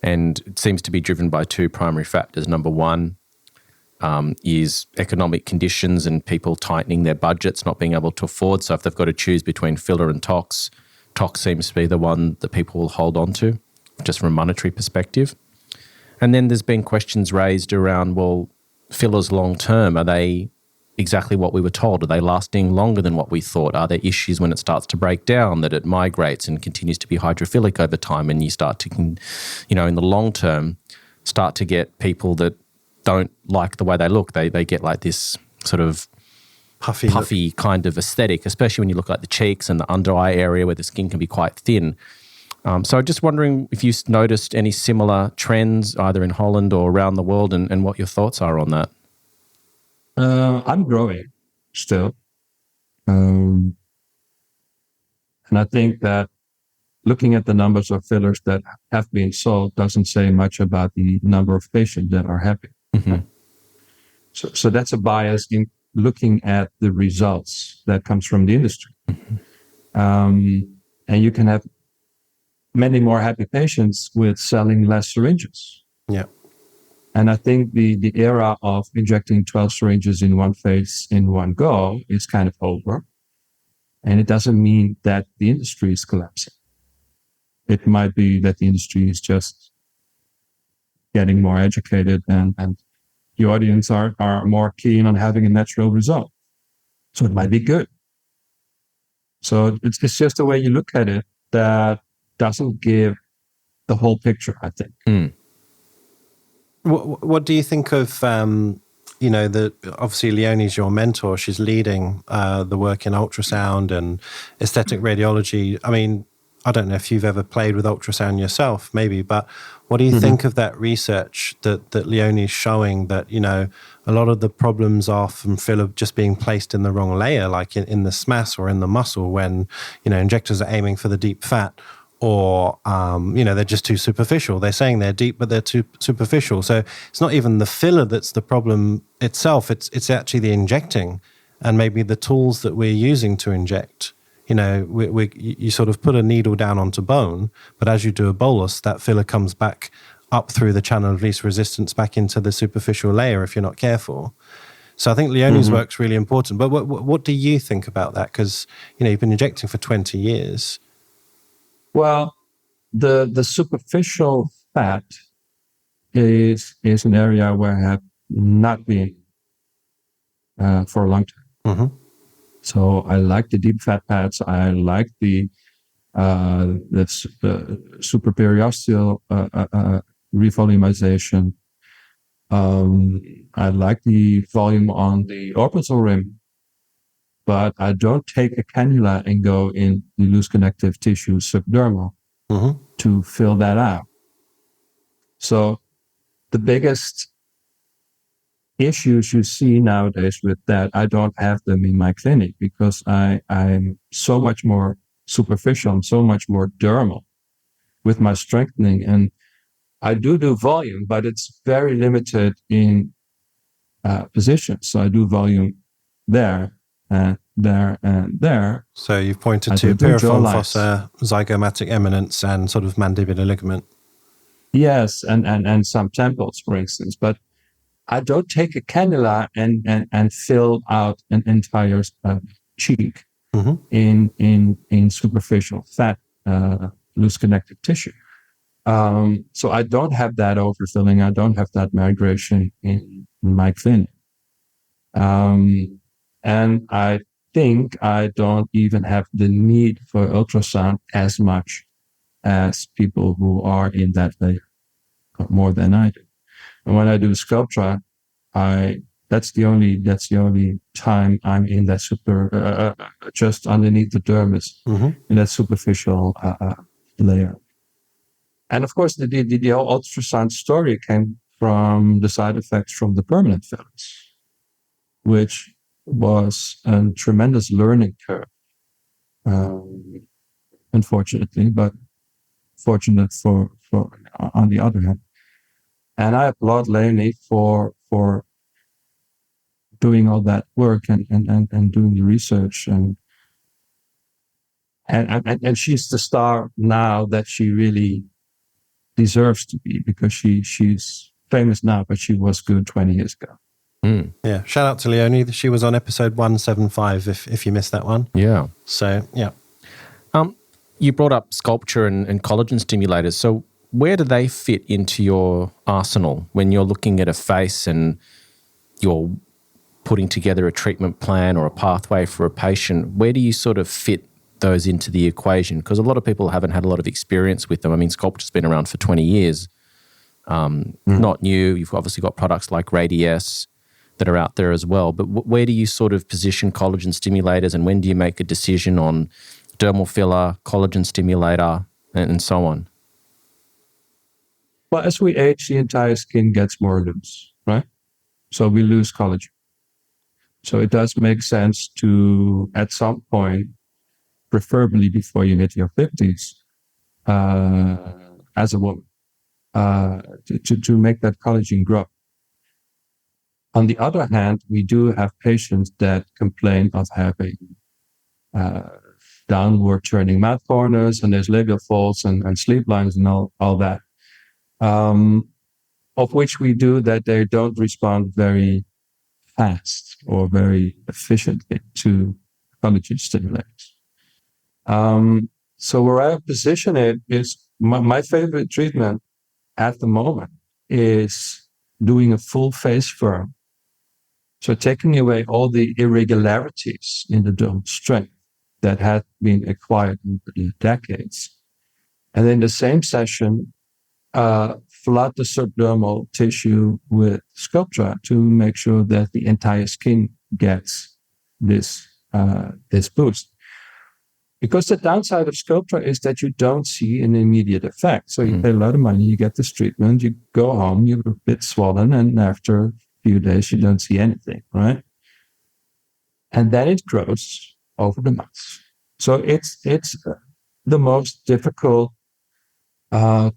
And it seems to be driven by two primary factors. Number one is economic conditions and people tightening their budgets, not being able to afford. So if they've got to choose between filler and tox seems to be the one that people will hold on to, just from a monetary perspective. And then there's been questions raised around, well, fillers long term, are they exactly what we were told? Are they lasting longer than what we thought? Are there issues when it starts to break down that it migrates and continues to be hydrophilic over time, and you start to, in the long term, start to get people that don't like the way they look. They get like this sort of puffy kind of aesthetic, especially when you look at the cheeks and the under eye area where the skin can be quite thin. So just wondering if you noticed any similar trends either in Holland or around the world, and what your thoughts are on that. I'm growing still. And I think that looking at the numbers of fillers that have been sold doesn't say much about the number of patients that are happy. Mm-hmm. So that's a bias in looking at the results that comes from the industry. Mm-hmm. And you can have many more happy patients with selling less syringes. Yeah. And I think the era of injecting 12 syringes in one phase in one go is kind of over. And it doesn't mean that the industry is collapsing. It might be that the industry is just getting more educated and the audience are more keen on having a natural result. So it might be good. So it's just the way you look at it that doesn't give the whole picture, I think. Mm. What do you think of, obviously Leonie's your mentor. She's leading the work in ultrasound and aesthetic radiology. I mean, I don't know if you've ever played with ultrasound yourself, maybe, but what do you think of that research that Leonie's showing that, a lot of the problems are from filler just being placed in the wrong layer, like in the SMAS or in the muscle when, injectors are aiming for the deep fat, or, they're just too superficial. They're saying they're deep, but they're too superficial. So it's not even the filler that's the problem itself. It's actually the injecting and maybe the tools that we're using to inject. You sort of put a needle down onto bone, but as you do a bolus, that filler comes back up through the channel of least resistance back into the superficial layer if you're not careful. So I think Leonie's work's really important. But what do you think about that? Because, you've been injecting for 20 years. Well, the superficial fat is an area where I have not been for a long time. So I like the deep fat pads. I like the supraperiosteal revolumization. I like the volume on the orbital rim, but I don't take a cannula and go in the loose connective tissue subdermal to fill that out. So the biggest issues you see nowadays with that, I don't have them in my clinic because I'm so much more superficial, I'm so much more dermal with my strengthening. And I do volume, but it's very limited in positions. So I do volume there and there and there. So you've pointed to piriform fossa, zygomatic eminence, and sort of mandibular ligament. Yes, and some temples, for instance. But I don't take a cannula and fill out an entire cheek in superficial fat, loose connective tissue. So I don't have that overfilling. I don't have that migration in my clinic. And I think I don't even have the need for ultrasound as much as people who are in that layer, more than I do. And when I do Sculptra, that's the only time I'm in that just underneath the dermis, in that superficial layer. And of course, the whole ultrasound story came from the side effects from the permanent fillers, which was a tremendous learning curve, unfortunately, but fortunate for on the other hand. And I applaud Leonie for doing all that work and doing the research and she's the star now that she really deserves to be, because she's famous now, but she was good 20 years ago. Yeah, shout out to Leonie. She was on episode 175 if you missed that one. Yeah. So, yeah. You brought up Sculptra and collagen stimulators. So where do they fit into your arsenal when you're looking at a face and you're putting together a treatment plan or a pathway for a patient? Where do you sort of fit those into the equation? Because a lot of people haven't had a lot of experience with them. I mean, Sculptra's been around for 20 years. Not new. You've obviously got products like Radius that are out there as well. But where do you sort of position collagen stimulators, and when do you make a decision on dermal filler, collagen stimulator, and so on? Well, as we age, the entire skin gets more loose, right? So we lose collagen. So it does make sense to, at some point, preferably before you hit your 50s, as a woman, to make that collagen grow. On the other hand, we do have patients that complain of having downward turning mouth corners, and there's labial folds and sleep lines and all that, of which we do that they don't respond very fast or very efficiently to collagen stimulators. So where I position it is my favorite treatment at the moment is doing a full face Fern. So taking away all the irregularities in the dermal strength that had been acquired over the decades. And in the same session, flood the subdermal tissue with Sculptra to make sure that the entire skin gets this boost. Because the downside of Sculptra is that you don't see an immediate effect. So you pay a lot of money, you get this treatment, you go home, you're a bit swollen, and after a few days, you don't see anything, right? And then it grows over the months. So it's the most difficult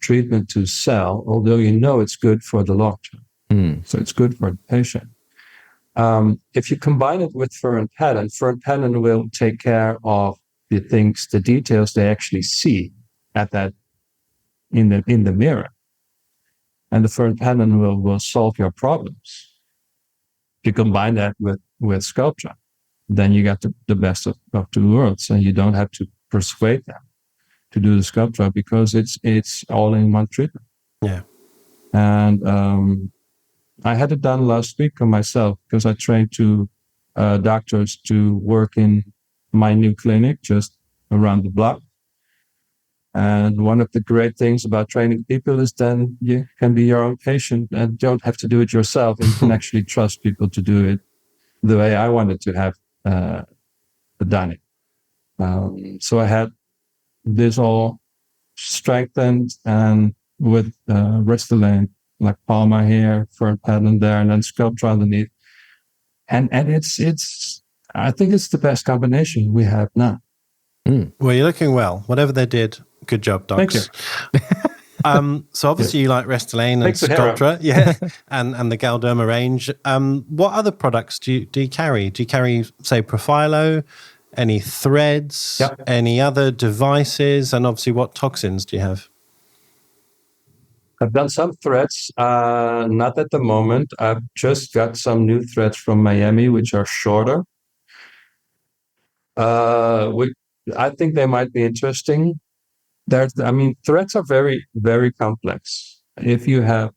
treatment to sell, although it's good for the long term. So it's good for the patient. If you combine it with Fern Pattern will take care of the details they actually see at that in the mirror, and the Fern Pattern will solve your problems. you combine that with Sculptra, then you got the best of two worlds, and you don't have to persuade them to do the Sculptra because it's all in one treatment. Yeah. And I had it done last week on myself because I trained two doctors to work in my new clinic just around the block. And one of the great things about training people is then you can be your own patient and don't have to do it yourself, and you can actually trust people to do it the way I wanted to have done it. So I had this all strengthened and with Restylane, like Pharma here, Fern pattern there, and then Sculptra underneath. And it's I think it's the best combination we have now. Well, you're looking well. Whatever they did, good job, docs. Thank you. So obviously you like Restylane and Sculptra, and the Galderma range. What other products do you carry? Do you carry, say, Profilo, any threads, any other devices, and obviously what toxins do you have? I've done some threads, not at the moment. I've just got some new threads from Miami, which are shorter. I think they might be interesting. Threads are very, very complex. If you have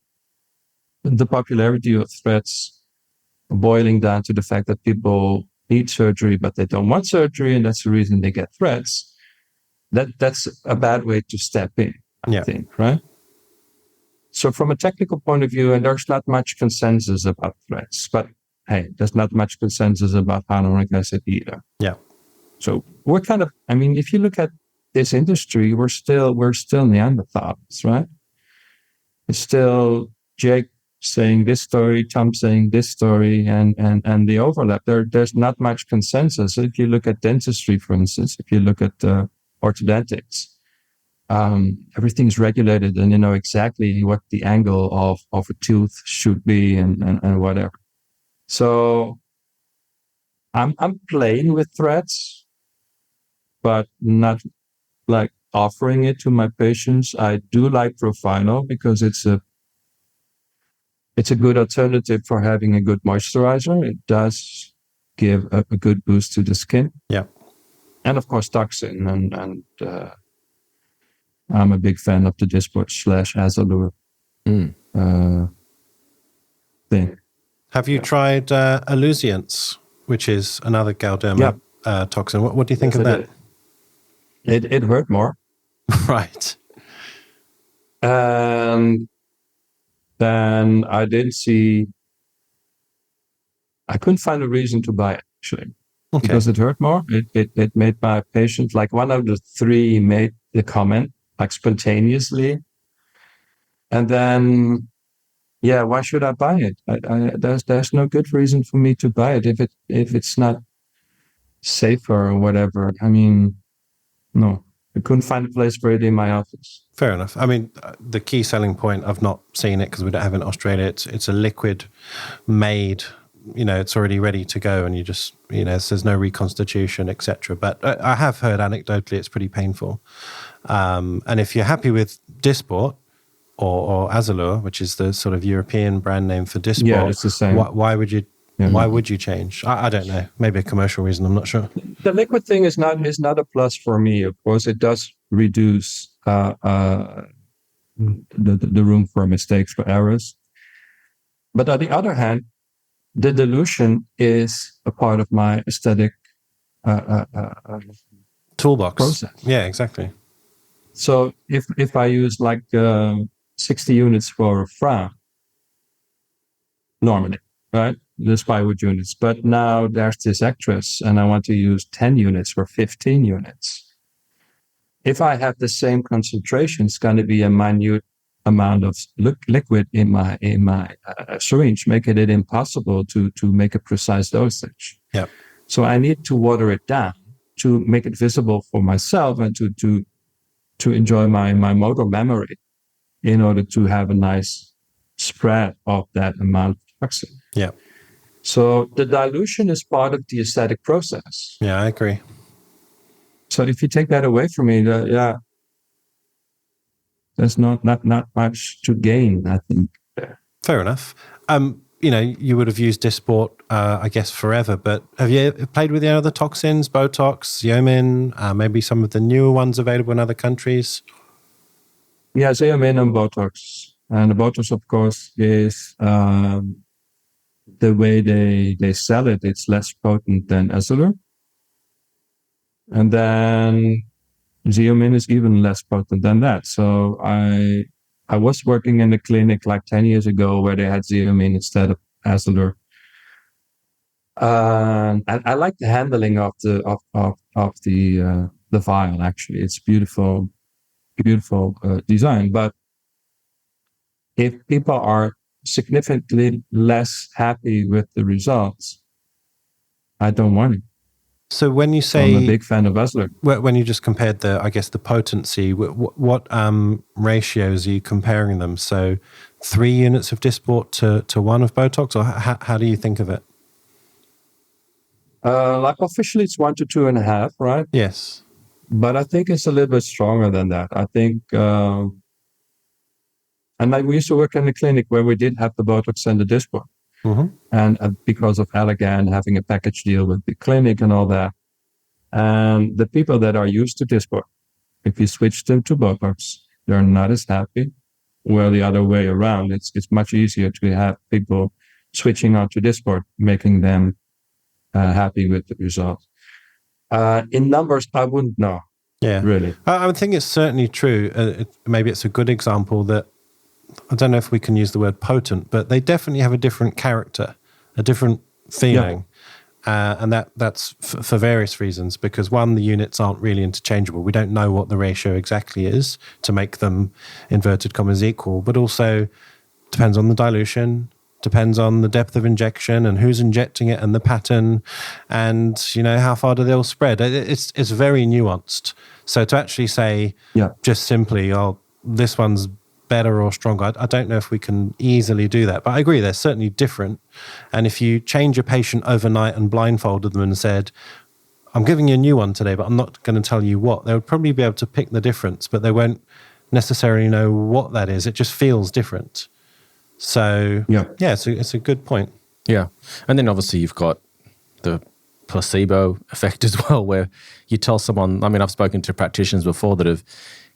the popularity of threads boiling down to the fact that people need surgery, but they don't want surgery, and that's the reason they get threads, that's a bad way to step in, I think, right? So from a technical point of view, and there's not much consensus about threads, but hey, there's not much consensus about hyaluronic acid either. Yeah. So we're kind of, if you look at this industry, we're still Neanderthals, right? It's still Jake saying this story, Tom saying this story, and the overlap. There's not much consensus. If you look at dentistry, for instance, if you look at orthodontics, everything's regulated, and you know exactly what the angle of a tooth should be, and whatever. So I'm playing with threads, but not like offering it to my patients. I do like Profilo because it's a good alternative for having a good moisturizer. It does give a good boost to the skin. Yeah. And of course, Toxin. And I'm a big fan of the Dysport / Azalure thing. Have you tried Illusiance, which is another Galderma toxin? What do you think of that? It hurt more. Right. And then I couldn't find a reason to buy it, actually. Okay. Because it hurt more. It made my patient, like one of the three made the comment, like spontaneously. And then, why should I buy it? There's no good reason for me to buy it if it's not safer or whatever. No. I couldn't find a place for it in my office. Fair enough. The key selling point, I've not seen it because we don't have it in Australia. It's a liquid made, it's already ready to go, and you just, there's no reconstitution, etc. But I have heard anecdotally it's pretty painful. And if you're happy with Dysport or Azalure, which is the sort of European brand name for Dysport, it's the same. Why would you? Why would you change? I don't know. Maybe a commercial reason. I'm not sure. The liquid thing is not a plus for me. Of course, it does reduce the room for mistakes, for errors. But on the other hand, the dilution is a part of my aesthetic toolbox process. Yeah, exactly. So if I use like 60 units for Fern, normally, right? The spywood units. But now there's this actress and I want to use 10 units or 15 units. If I have the same concentration, it's going to be a minute amount of liquid in my syringe, making it impossible to make a precise dosage. Yep. So I need to water it down to make it visible for myself and to enjoy my motor memory in order to have a nice spread of that amount of toxin. Yeah. So the dilution is part of the aesthetic process. Yeah, I agree. So if you take that away from me, there's not much to gain, I think. Fair enough. you would have used Dysport, I guess, forever, but have you played with the other toxins, Botox, Xeomin, maybe some of the newer ones available in other countries? Yeah, Xeomin and Botox. And the Botox, of course, is the way they sell it. It's less potent than Acelur. And then Xeomin is even less potent than that. So I was working in a clinic like 10 years ago where they had Xeomin instead of Acelur. And I like the handling of the vial. Actually, it's beautiful design. But if people are significantly less happy with the results, I don't want it. So when you say, I'm a big fan of Acelur. When you just compared the potency, what ratios are you comparing them? So 3 units of Dysport to 1 of Botox, or how do you think of it? Like officially it's 1 to 2.5, right? Yes. But I think it's a little bit stronger than that. I think, and we used to work in a clinic where we did have the Botox and the Dysport. Mm-hmm. And because of Allergan having a package deal with the clinic and all that, and the people that are used to Dysport, if you switch them to Botox, they're not as happy. Well, the other way around, it's much easier to have people switching out to Dysport, making them happy with the results. In numbers, I wouldn't know. Yeah, really. I would think it's certainly true. Maybe it's a good example that, I don't know if we can use the word potent, but they definitely have a different character, a different feeling. Yeah. And that's for various reasons, because one, the units aren't really interchangeable. We don't know what the ratio exactly is to make them inverted commas equal, but also depends on the dilution, depends on the depth of injection and who's injecting it and the pattern and, how far do they all spread. It's very nuanced. So to actually say just simply, this one's better or stronger, I don't know if we can easily do that. But I agree, they're certainly different. And if you change a patient overnight and blindfolded them and said, I'm giving you a new one today, but I'm not going to tell you what, they would probably be able to pick the difference, but they won't necessarily know what that is. It just feels different. So, it's a good point. Yeah. And then obviously you've got the placebo effect as well, where you tell someone, I've spoken to practitioners before that have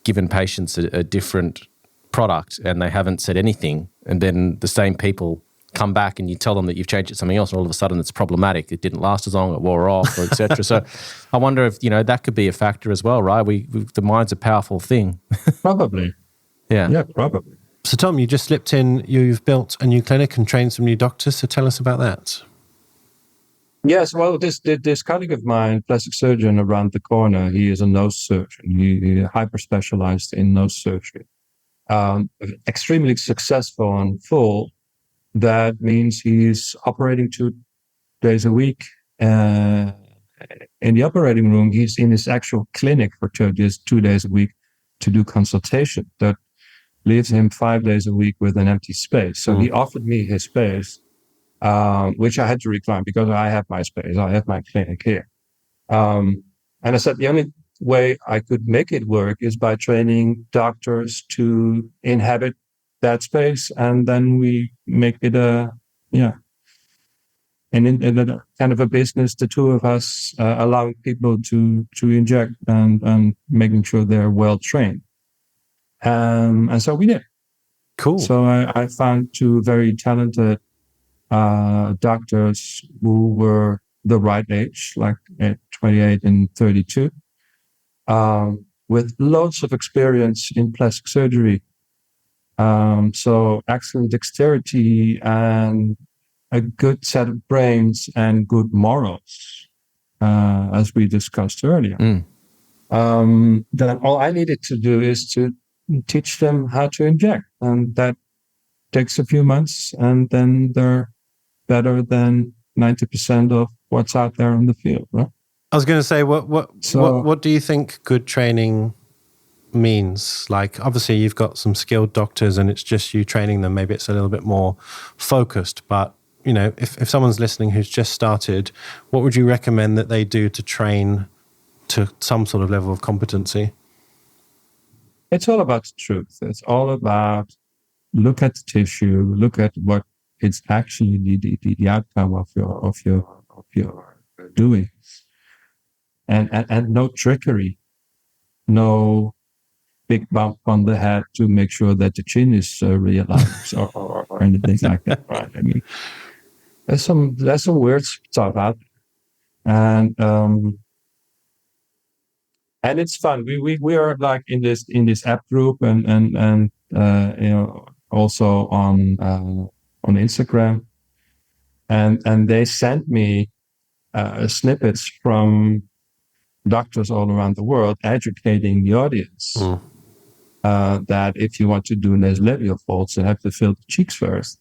given patients a different product and they haven't said anything. And then the same people come back and you tell them that you've changed it to something else and all of a sudden it's problematic. It didn't last as long, it wore off, or et cetera. So I wonder if, that could be a factor as well, right? The mind's a powerful thing. Probably. Yeah. Yeah, probably. So Tom, you just slipped in, you've built a new clinic and trained some new doctors, so tell us about that. Yes, well, this colleague of mine, plastic surgeon around the corner, he is a nose surgeon. He hyper-specialized in nose surgery. Extremely successful and full. That means he's operating 2 days a week. In the operating room, he's in his actual clinic for 2 days a week to do consultation. That leaves him 5 days a week with an empty space. So he offered me his space, which I had to decline because I have my space. I have my clinic here. And I said the only way I could make it work is by training doctors to inhabit that space. And then we make it a kind of a business, the two of us allowing people to inject and making sure they're well trained. And so we did. Cool. So I found 2 very talented doctors who were the right age, like at 28 and 32, with loads of experience in plastic surgery. So excellent dexterity and a good set of brains and good morals, as we discussed earlier. Then all I needed to do is to teach them how to inject, and that takes a few months, and then they're better than 90% of what's out there in the field, right? I was going to say, what do you think good training means? Like, obviously you've got some skilled doctors and it's just you training them. Maybe it's a little bit more focused, but if someone's listening who's just started, what would you recommend that they do to train to some sort of level of competency? It's all about the truth. It's all about look at the tissue, look at what it's actually the outcome of your doing, and no trickery, no big bump on the head to make sure that the chin is realized or anything like that. Right? I mean, there's some weird stuff out there, and it's fun. We are like in this app group and also on Instagram, and they sent me snippets from doctors all around the world educating the audience that if you want to do nasolabial folds, you have to fill the cheeks first.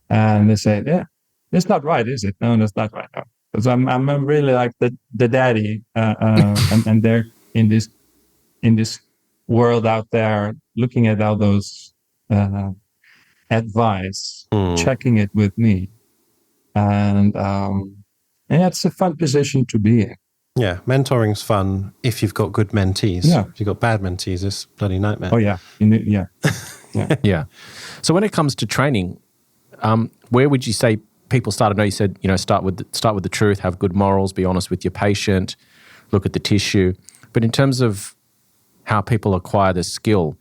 And they say, yeah, that's not right, is it? No, that's not right. No. Because I'm really like the daddy, and they're in this world out there looking at all those advice, checking it with me, and it's a fun position to be in. Yeah, mentoring's fun if you've got good mentees. Yeah. If you've got bad mentees, it's a bloody nightmare. Oh yeah, yeah. Yeah. So when it comes to training, where would you say people start? I know you said, start with the truth, have good morals, be honest with your patient, look at the tissue. But in terms of how people acquire this skill,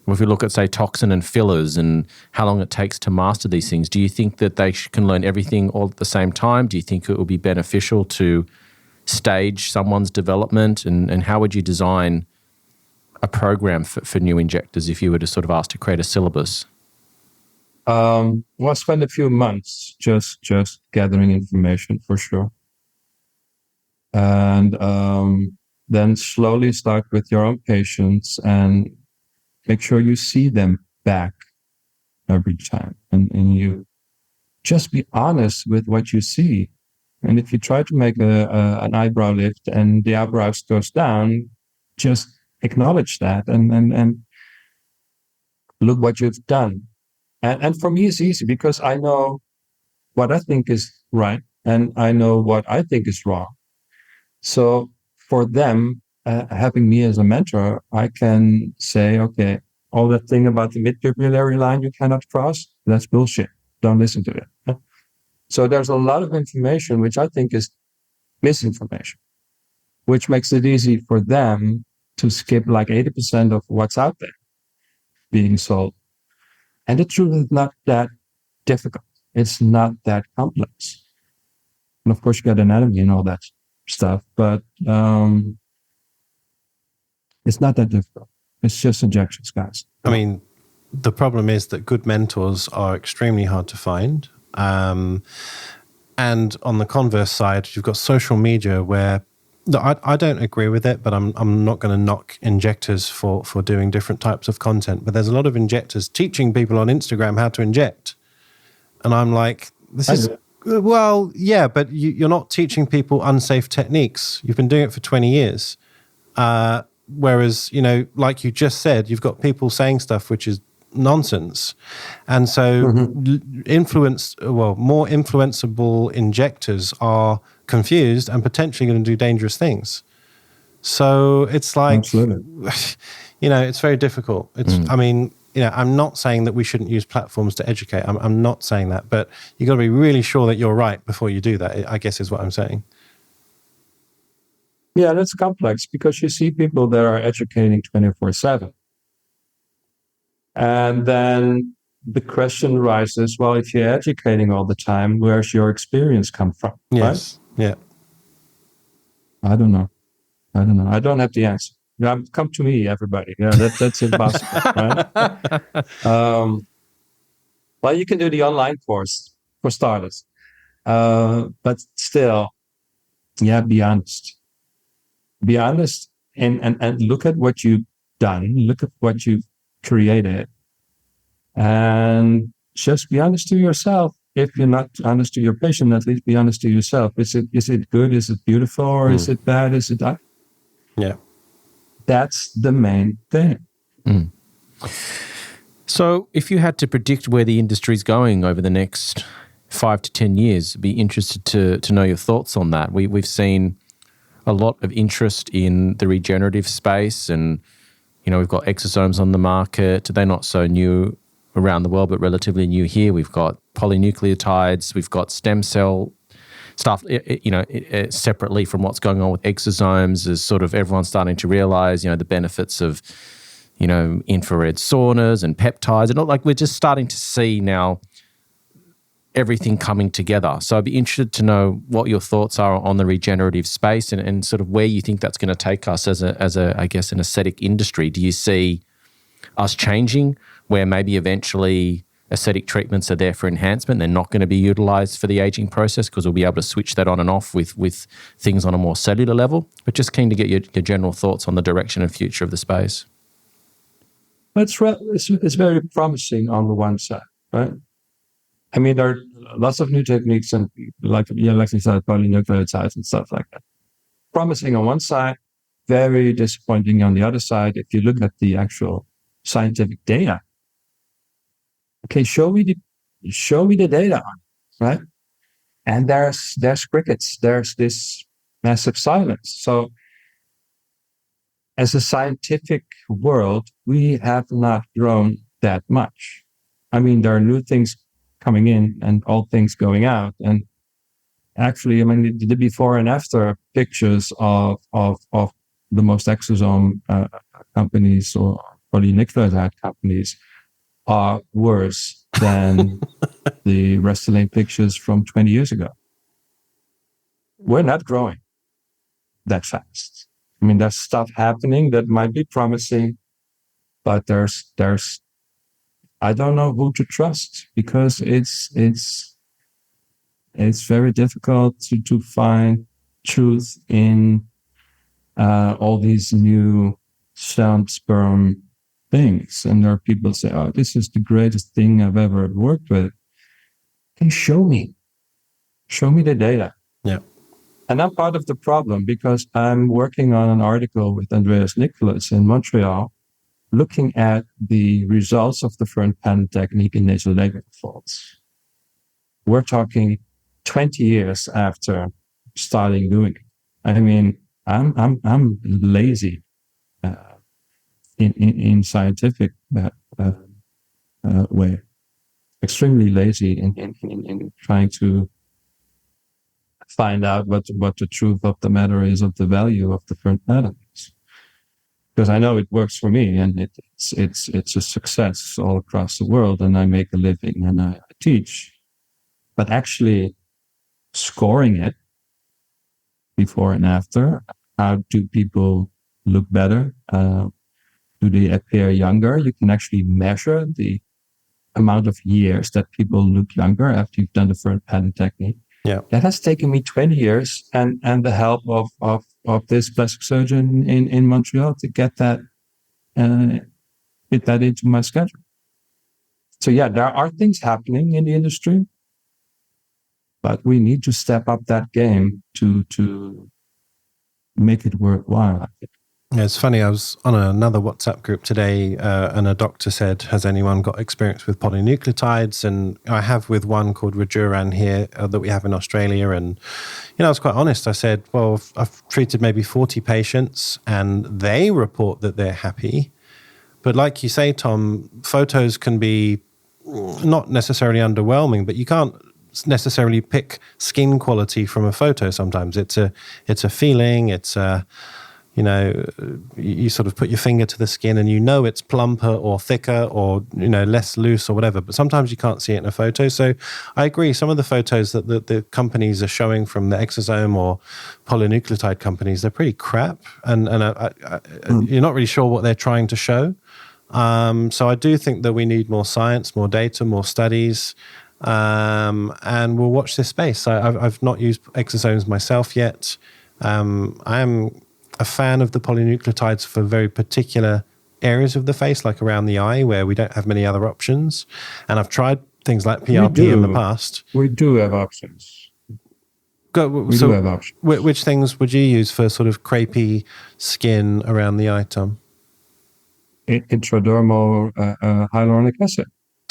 if we look at, say, toxin and fillers and how long it takes to master these things, do you think that they can learn everything all at the same time? Do you think it will be beneficial to stage someone's development? And how would you design a program for new injectors if you were to sort of ask to create a syllabus? Well, I spent a few months just gathering information for sure. And then slowly start with your own patients and make sure you see them back every time. And you just be honest with what you see. And if you try to make an eyebrow lift and the eyebrows goes down, just acknowledge that and look what you've done. And for me, it's easy because I know what I think is right and I know what I think is wrong. So for them, having me as a mentor, I can say, okay, all that thing about the mid-pupillary line you cannot cross, that's bullshit. Don't listen to it. So there's a lot of information which I think is misinformation, which makes it easy for them to skip like 80% of what's out there being sold. And the truth is not that difficult. It's not that complex. And of course, you got anatomy and all that stuff, but it's not that difficult. It's just injections, guys. I mean, the problem is that good mentors are extremely hard to find. And on the converse side, you've got social media where I don't agree with it, but I'm not going to knock injectors for doing different types of content. But there's a lot of injectors teaching people on Instagram how to inject. And I'm like, well, yeah, but you're not teaching people unsafe techniques. You've been doing it for 20 years. Whereas, like you just said, you've got people saying stuff which is nonsense. And so more influenceable injectors are confused and potentially going to do dangerous things. So it's like, it's very difficult. I mean, I'm not saying that we shouldn't use platforms to educate. I'm not saying that, but you've got to be really sure that you're right before you do that, I guess is what I'm saying. Yeah, that's complex because you see people that are educating 24/7. And then the question rises, well, if you're educating all the time, where's your experience come from? Yes. Right? Yeah. I don't know. I don't have the answer. Come to me, everybody. Yeah, that's impossible, right? Well, you can do the online course for starters. But still, be honest. Be honest and look at what you've done. Look at what you've created. And just be honest to yourself. If you're not honest to your patient, at least be honest to yourself. Is it good? Is it beautiful? Or is it bad? Is it ugly? Yeah. That's the main thing. So if you had to predict where the industry's going over the next 5 to 10 years, I'd be interested to know your thoughts on that. We've seen a lot of interest in the regenerative space and, we've got exosomes on the market. They're not so new around the world, but relatively new here. We've got polynucleotides, we've got stem cell stuff, separately from what's going on with exosomes. Is sort of everyone's starting to realize, the benefits of, infrared saunas and peptides, and like we're just starting to see now everything coming together. So I'd be interested to know what your thoughts are on the regenerative space and sort of where you think that's going to take us as a I guess, an aesthetic industry. Do you see us changing where maybe eventually aesthetic treatments are there for enhancement? They're not going to be utilized for the aging process because we'll be able to switch that on and off with things on a more cellular level. But just keen to get your general thoughts on the direction and future of the space. It's very promising on the one side, right? I mean, there are lots of new techniques and like you said, polynucleotides and stuff like that. Promising on one side, very disappointing on the other side. If you look at the actual scientific data, okay, show me the data on it, right? And there's crickets. There's this massive silence. So, as a scientific world, we have not grown that much. I mean, there are new things coming in and old things going out. And actually, I mean, the before and after pictures of the most exosome companies or polynucleotide companies are worse than the Restylane pictures from 20 years ago. We're not growing that fast. I mean, there's stuff happening that might be promising, but there's I don't know who to trust because it's very difficult to find truth in all these new sound sperm things. And there are people say, "Oh, this is the greatest thing I've ever worked with." Okay, show me the data. Yeah. And I'm part of the problem because I'm working on an article with Andreas Nicholas in Montreal, looking at the results of the Fern patent technique in nasal labial folds. We're talking 20 years after starting doing it. I mean, I'm lazy in scientific way, extremely lazy in trying to find out what the truth of the matter is of the value of the Fern patent is. Because I know it works for me and it's a success all across the world, and I make a living and I teach. But actually scoring it before and after, how do people look better? Do they appear younger? You can actually measure the amount of years that people look younger after you've done the Fern patent technique. Yeah. That has taken me 20 years and the help of this plastic surgeon in Montreal to get that fit that into my schedule. So yeah, there are things happening in the industry, but we need to step up that game to make it worthwhile, I think. Yeah, it's funny. I was on another WhatsApp group today, and a doctor said, "Has anyone got experience with polynucleotides?" And I have with one called Regenerative here that we have in Australia. And I was quite honest. I said, "Well, I've treated maybe 40 patients, and they report that they're happy." But like you say, Tom, photos can be not necessarily underwhelming, but you can't necessarily pick skin quality from a photo. Sometimes it's a feeling. It's a you sort of put your finger to the skin and it's plumper or thicker or, less loose or whatever. But sometimes you can't see it in a photo. So I agree. Some of the photos that the companies are showing from the exosome or polynucleotide companies, they're pretty crap. And you're not really sure what they're trying to show. So I do think that we need more science, more data, more studies. And we'll watch this space. I've not used exosomes myself yet. I am a fan of the polynucleotides for very particular areas of the face, like around the eye, where we don't have many other options. And I've tried things like PRP in the past. We do have options. We do have options. Which things would you use for sort of crepey skin around the eye, Tom? Intradermal hyaluronic acid.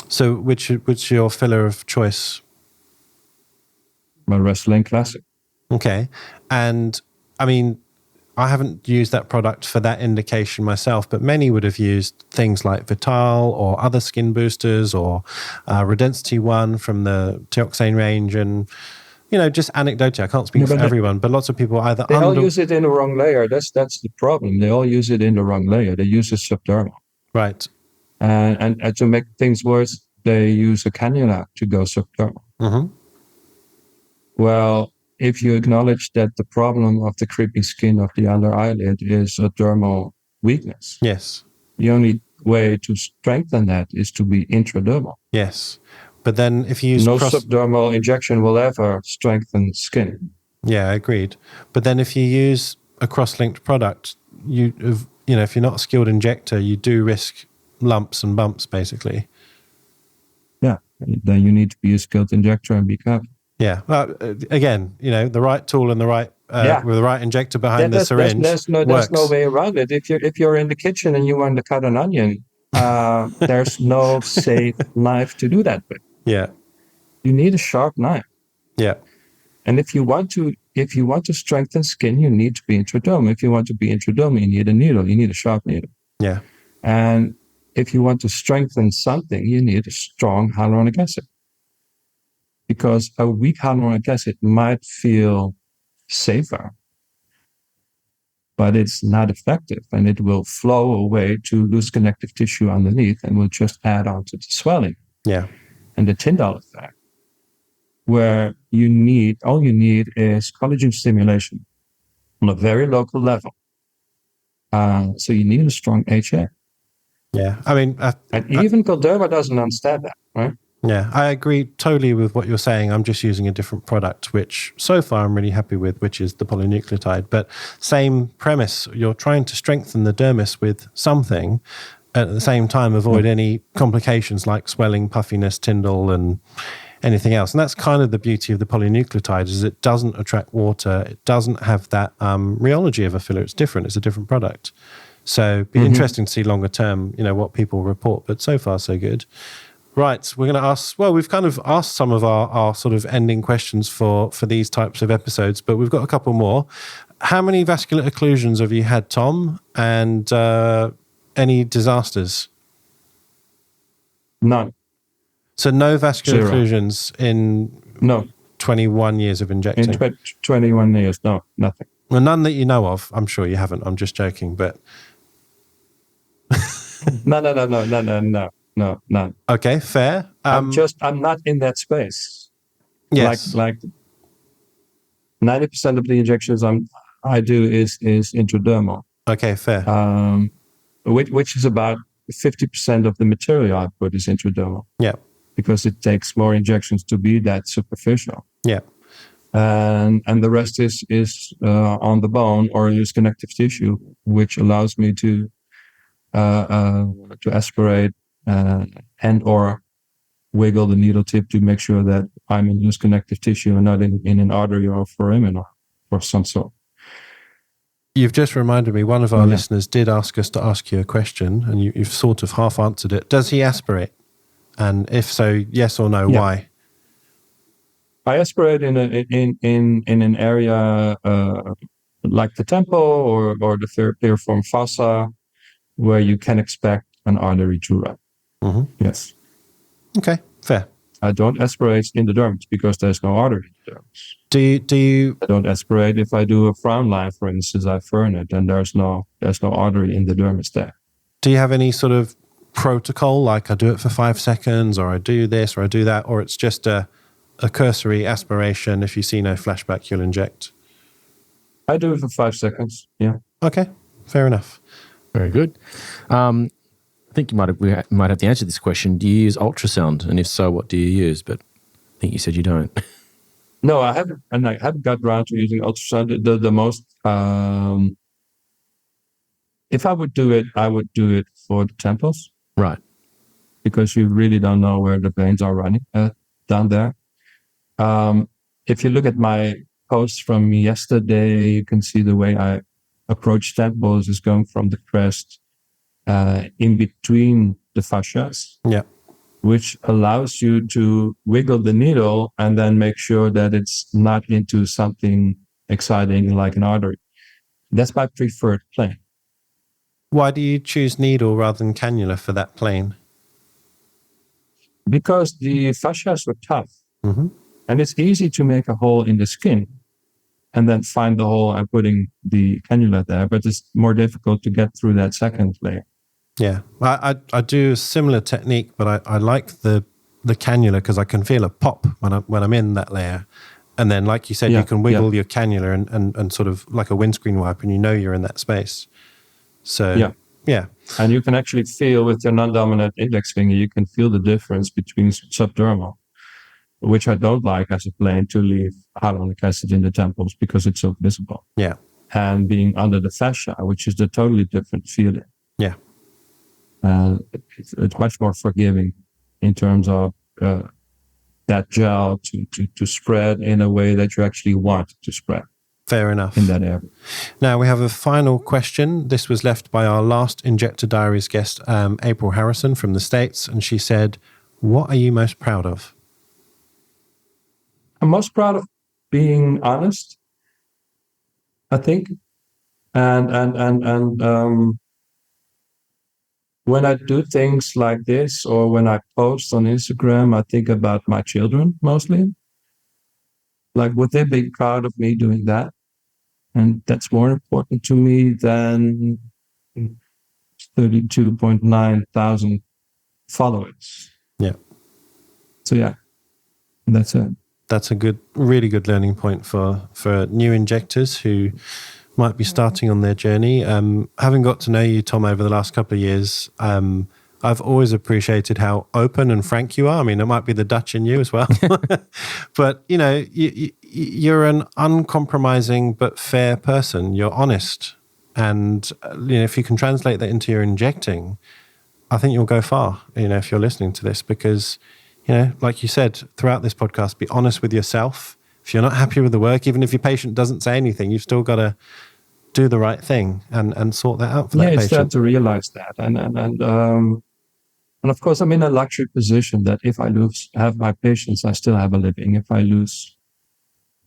So which your filler of choice? My Restylane Classic. Okay. And I mean, I haven't used that product for that indication myself, but many would have used things like Vital or other skin boosters or Redensity 1 from the Toxin range. And, just anecdotally, I can't speak for everyone, but lots of people either they all use it in the wrong layer. That's the problem. They all use it in the wrong layer. They use a subdermal. Right. And to make things worse, they use a cannula to go subdermal. Mm-hmm. Well, if you acknowledge that the problem of the creeping skin of the under eyelid is a dermal weakness, yes, the only way to strengthen that is to be intradermal. Yes, but then if you use subdermal injection will ever strengthen skin. Yeah, agreed. But then if you use a cross-linked product, if you're not a skilled injector, you do risk lumps and bumps, basically. Yeah, then you need to be a skilled injector and be careful. Yeah. Well, again, the right tool and the right with the right injector behind the syringe. There's no way around it. If you're in the kitchen and you want to cut an onion, there's no safe knife to do that with. Yeah. You need a sharp knife. Yeah. And if you want to strengthen skin, you need to be intradermal. If you want to be intradermal, you need a needle. You need a sharp needle. Yeah. And if you want to strengthen something, you need a strong hyaluronic acid. Because a weak hyaluronic acid might feel safer, but it's not effective, and it will flow away to loose connective tissue underneath and will just add on to the swelling. Yeah. And the Tyndall effect, where all you need is collagen stimulation on a very local level. So you need a strong HA. Yeah. I mean, and even Galderma doesn't understand that, right? Yeah, I agree totally with what you're saying. I'm just using a different product, which so far I'm really happy with, which is the polynucleotide. But same premise, you're trying to strengthen the dermis with something, at the same time avoid any complications like swelling, puffiness, Tyndall, and anything else. And that's kind of the beauty of the polynucleotide, is it doesn't attract water. It doesn't have that rheology of a filler. It's different. It's a different product. So it'd be interesting to see longer term, what people report. But so far, so good. Right, we're going to ask, we've kind of asked some of our sort of ending questions for these types of episodes, but we've got a couple more. How many vascular occlusions have you had, Tom? And any disasters? None. So no vascular Zero. Occlusions in 21 years of injecting? In 21 years, no, nothing. Well, none that you know of. I'm sure you haven't. I'm just joking, but... No, none. Okay, fair. I'm not in that space. Yes. Like 90% of the injections I do is intradermal. Okay, fair. Which is about 50% of the material output is intradermal. Yeah. Because it takes more injections to be that superficial. Yeah. And the rest is on the bone or loose connective tissue, which allows me to aspirate and or wiggle the needle tip to make sure that I'm in loose connective tissue and not in an artery or foramen or some sort. You've just reminded me, one of our listeners did ask us to ask you a question, and you've sort of half answered it. Does he aspirate? And if so, yes or no, why? I aspirate in an area like the temple or the piriform fossa, where you can expect an artery to run. Mm-hmm. Yes. Okay, fair. I don't aspirate in the dermis because there's no artery in the dermis. Do you? I don't aspirate if I do a frown line, for instance. I Fern it, and there's no artery in the dermis there. Do you have any sort of protocol, like I do it for 5 seconds, or I do this, or I do that, or it's just a cursory aspiration? If you see no flashback, you'll inject. I do it for 5 seconds. Yeah. Okay, fair enough. Very good. I think we might have to answer this question. Do you use ultrasound? And if so, what do you use? But I think you said you don't. No, I haven't. And I haven't got around to using ultrasound. The most, if I would do it, I would do it for the temples. Right. Because you really don't know where the veins are running down there. If you look at my post from yesterday, you can see the way I approach temples is going from the crest in between the fascias, which allows you to wiggle the needle and then make sure that it's not into something exciting like an artery. That's my preferred plane. Why do you choose needle rather than cannula for that plane? Because the fascias were tough. Mm-hmm. And it's easy to make a hole in the skin and then find the hole and putting the cannula there. But it's more difficult to get through that second layer. Yeah, I do a similar technique, but I like the cannula because I can feel a pop when I'm in that layer. And then, like you said, you can wiggle your cannula and sort of like a windscreen wipe, and you know you're in that space. So, yeah. And you can actually feel with your non-dominant index finger, you can feel the difference between subdermal, which I don't like as a plane to leave hyaluronic acid in the temples because it's so visible. Yeah. And being under the fascia, which is a totally different feeling. Yeah. It's much more forgiving in terms of that gel to spread in a way that you actually want to spread. Fair enough. In that area. Now we have a final question. This was left by our last Injector Diaries guest, April Harrison from the States. And she said, what are you most proud of? I'm most proud of being honest, I think. And when I do things like this, or when I post on Instagram, I think about my children mostly. Like, would they be proud of me doing that? And that's more important to me than 32.9 thousand followers. Yeah. So yeah, that's it. That's a really good learning point for new injectors who might be starting on their journey. Having got to know you, Tom, over the last couple of years, I've always appreciated how open and frank you are. I mean, it might be the Dutch in you as well. But, you know, you're an uncompromising but fair person. You're honest. And, you know, if you can translate that into your injecting, I think you'll go far, you know, if you're listening to this. Because, you know, like you said, throughout this podcast, be honest with yourself. If you're not happy with the work, even if your patient doesn't say anything, you've still got to do the right thing and sort that out for that patient. Yeah, it's time to realize that. And of course, I'm in a luxury position that if I have my patients, I still have a living. If I lose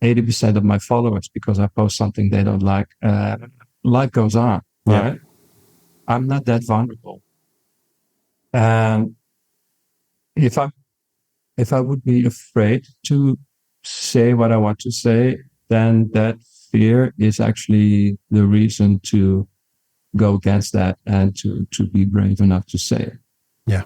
80% of my followers because I post something they don't like, life goes on, right? Yeah. I'm not that vulnerable. And if I would be afraid to say what I want to say, then that fear is actually the reason to go against that and to be brave enough to say it. Yeah.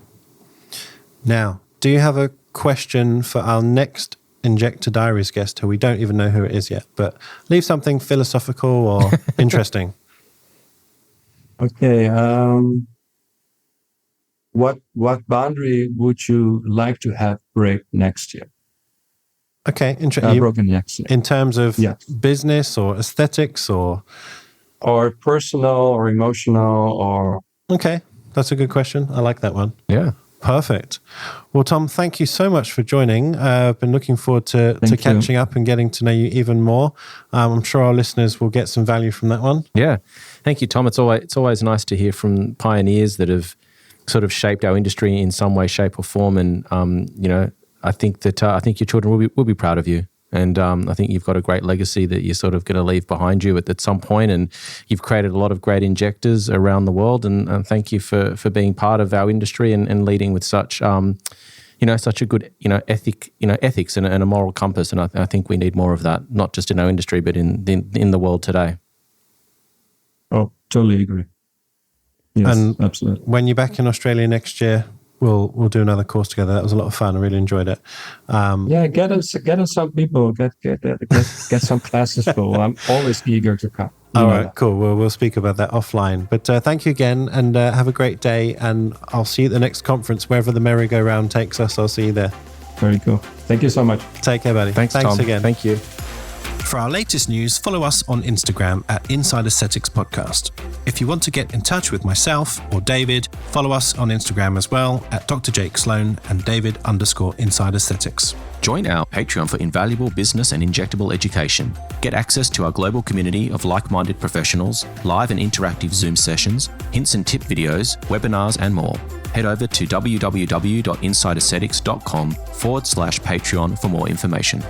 Now, do you have a question for our next Injector Diaries guest, who we don't even know who it is yet, but leave something philosophical or interesting? Okay. What boundary would you like to have break next year? Okay, interesting. Broken next year. In terms of business or aesthetics or personal or emotional or... Okay, that's a good question. I like that one. Yeah. Perfect. Well, Tom, thank you so much for joining. I've been looking forward to catching up and getting to know you even more. I'm sure our listeners will get some value from that one. Yeah. Thank you, Tom. It's always nice to hear from pioneers that have sort of shaped our industry in some way, shape or form. And, you know, I think your children will be proud of you. And I think you've got a great legacy that you're sort of going to leave behind you at some point. And you've created a lot of great injectors around the world. And thank you for being part of our industry and leading with such, such a good, ethics and a moral compass. And I think we need more of that, not just in our industry, but in the world today. Oh, totally agree. Yes, and absolutely. When you're back in Australia next year, we'll do another course together. That was a lot of fun. I really enjoyed it. Get us some people. Get some classes full. I'm always eager to come. All right, cool. We'll speak about that offline. But thank you again, and have a great day. And I'll see you at the next conference, wherever the merry-go-round takes us. I'll see you there. Very cool. Thank you so much. Take care, buddy. Thanks Tom. Again. Thank you. For our latest news, follow us on Instagram at Inside Aesthetics Podcast. If you want to get in touch with myself or David, follow us on Instagram as well at Dr. Jake Sloan and David_Inside Aesthetics. Join our Patreon for invaluable business and injectable education. Get access to our global community of like-minded professionals, live and interactive Zoom sessions, hints and tip videos, webinars, and more. Head over to www.insideaesthetics.com/Patreon for more information.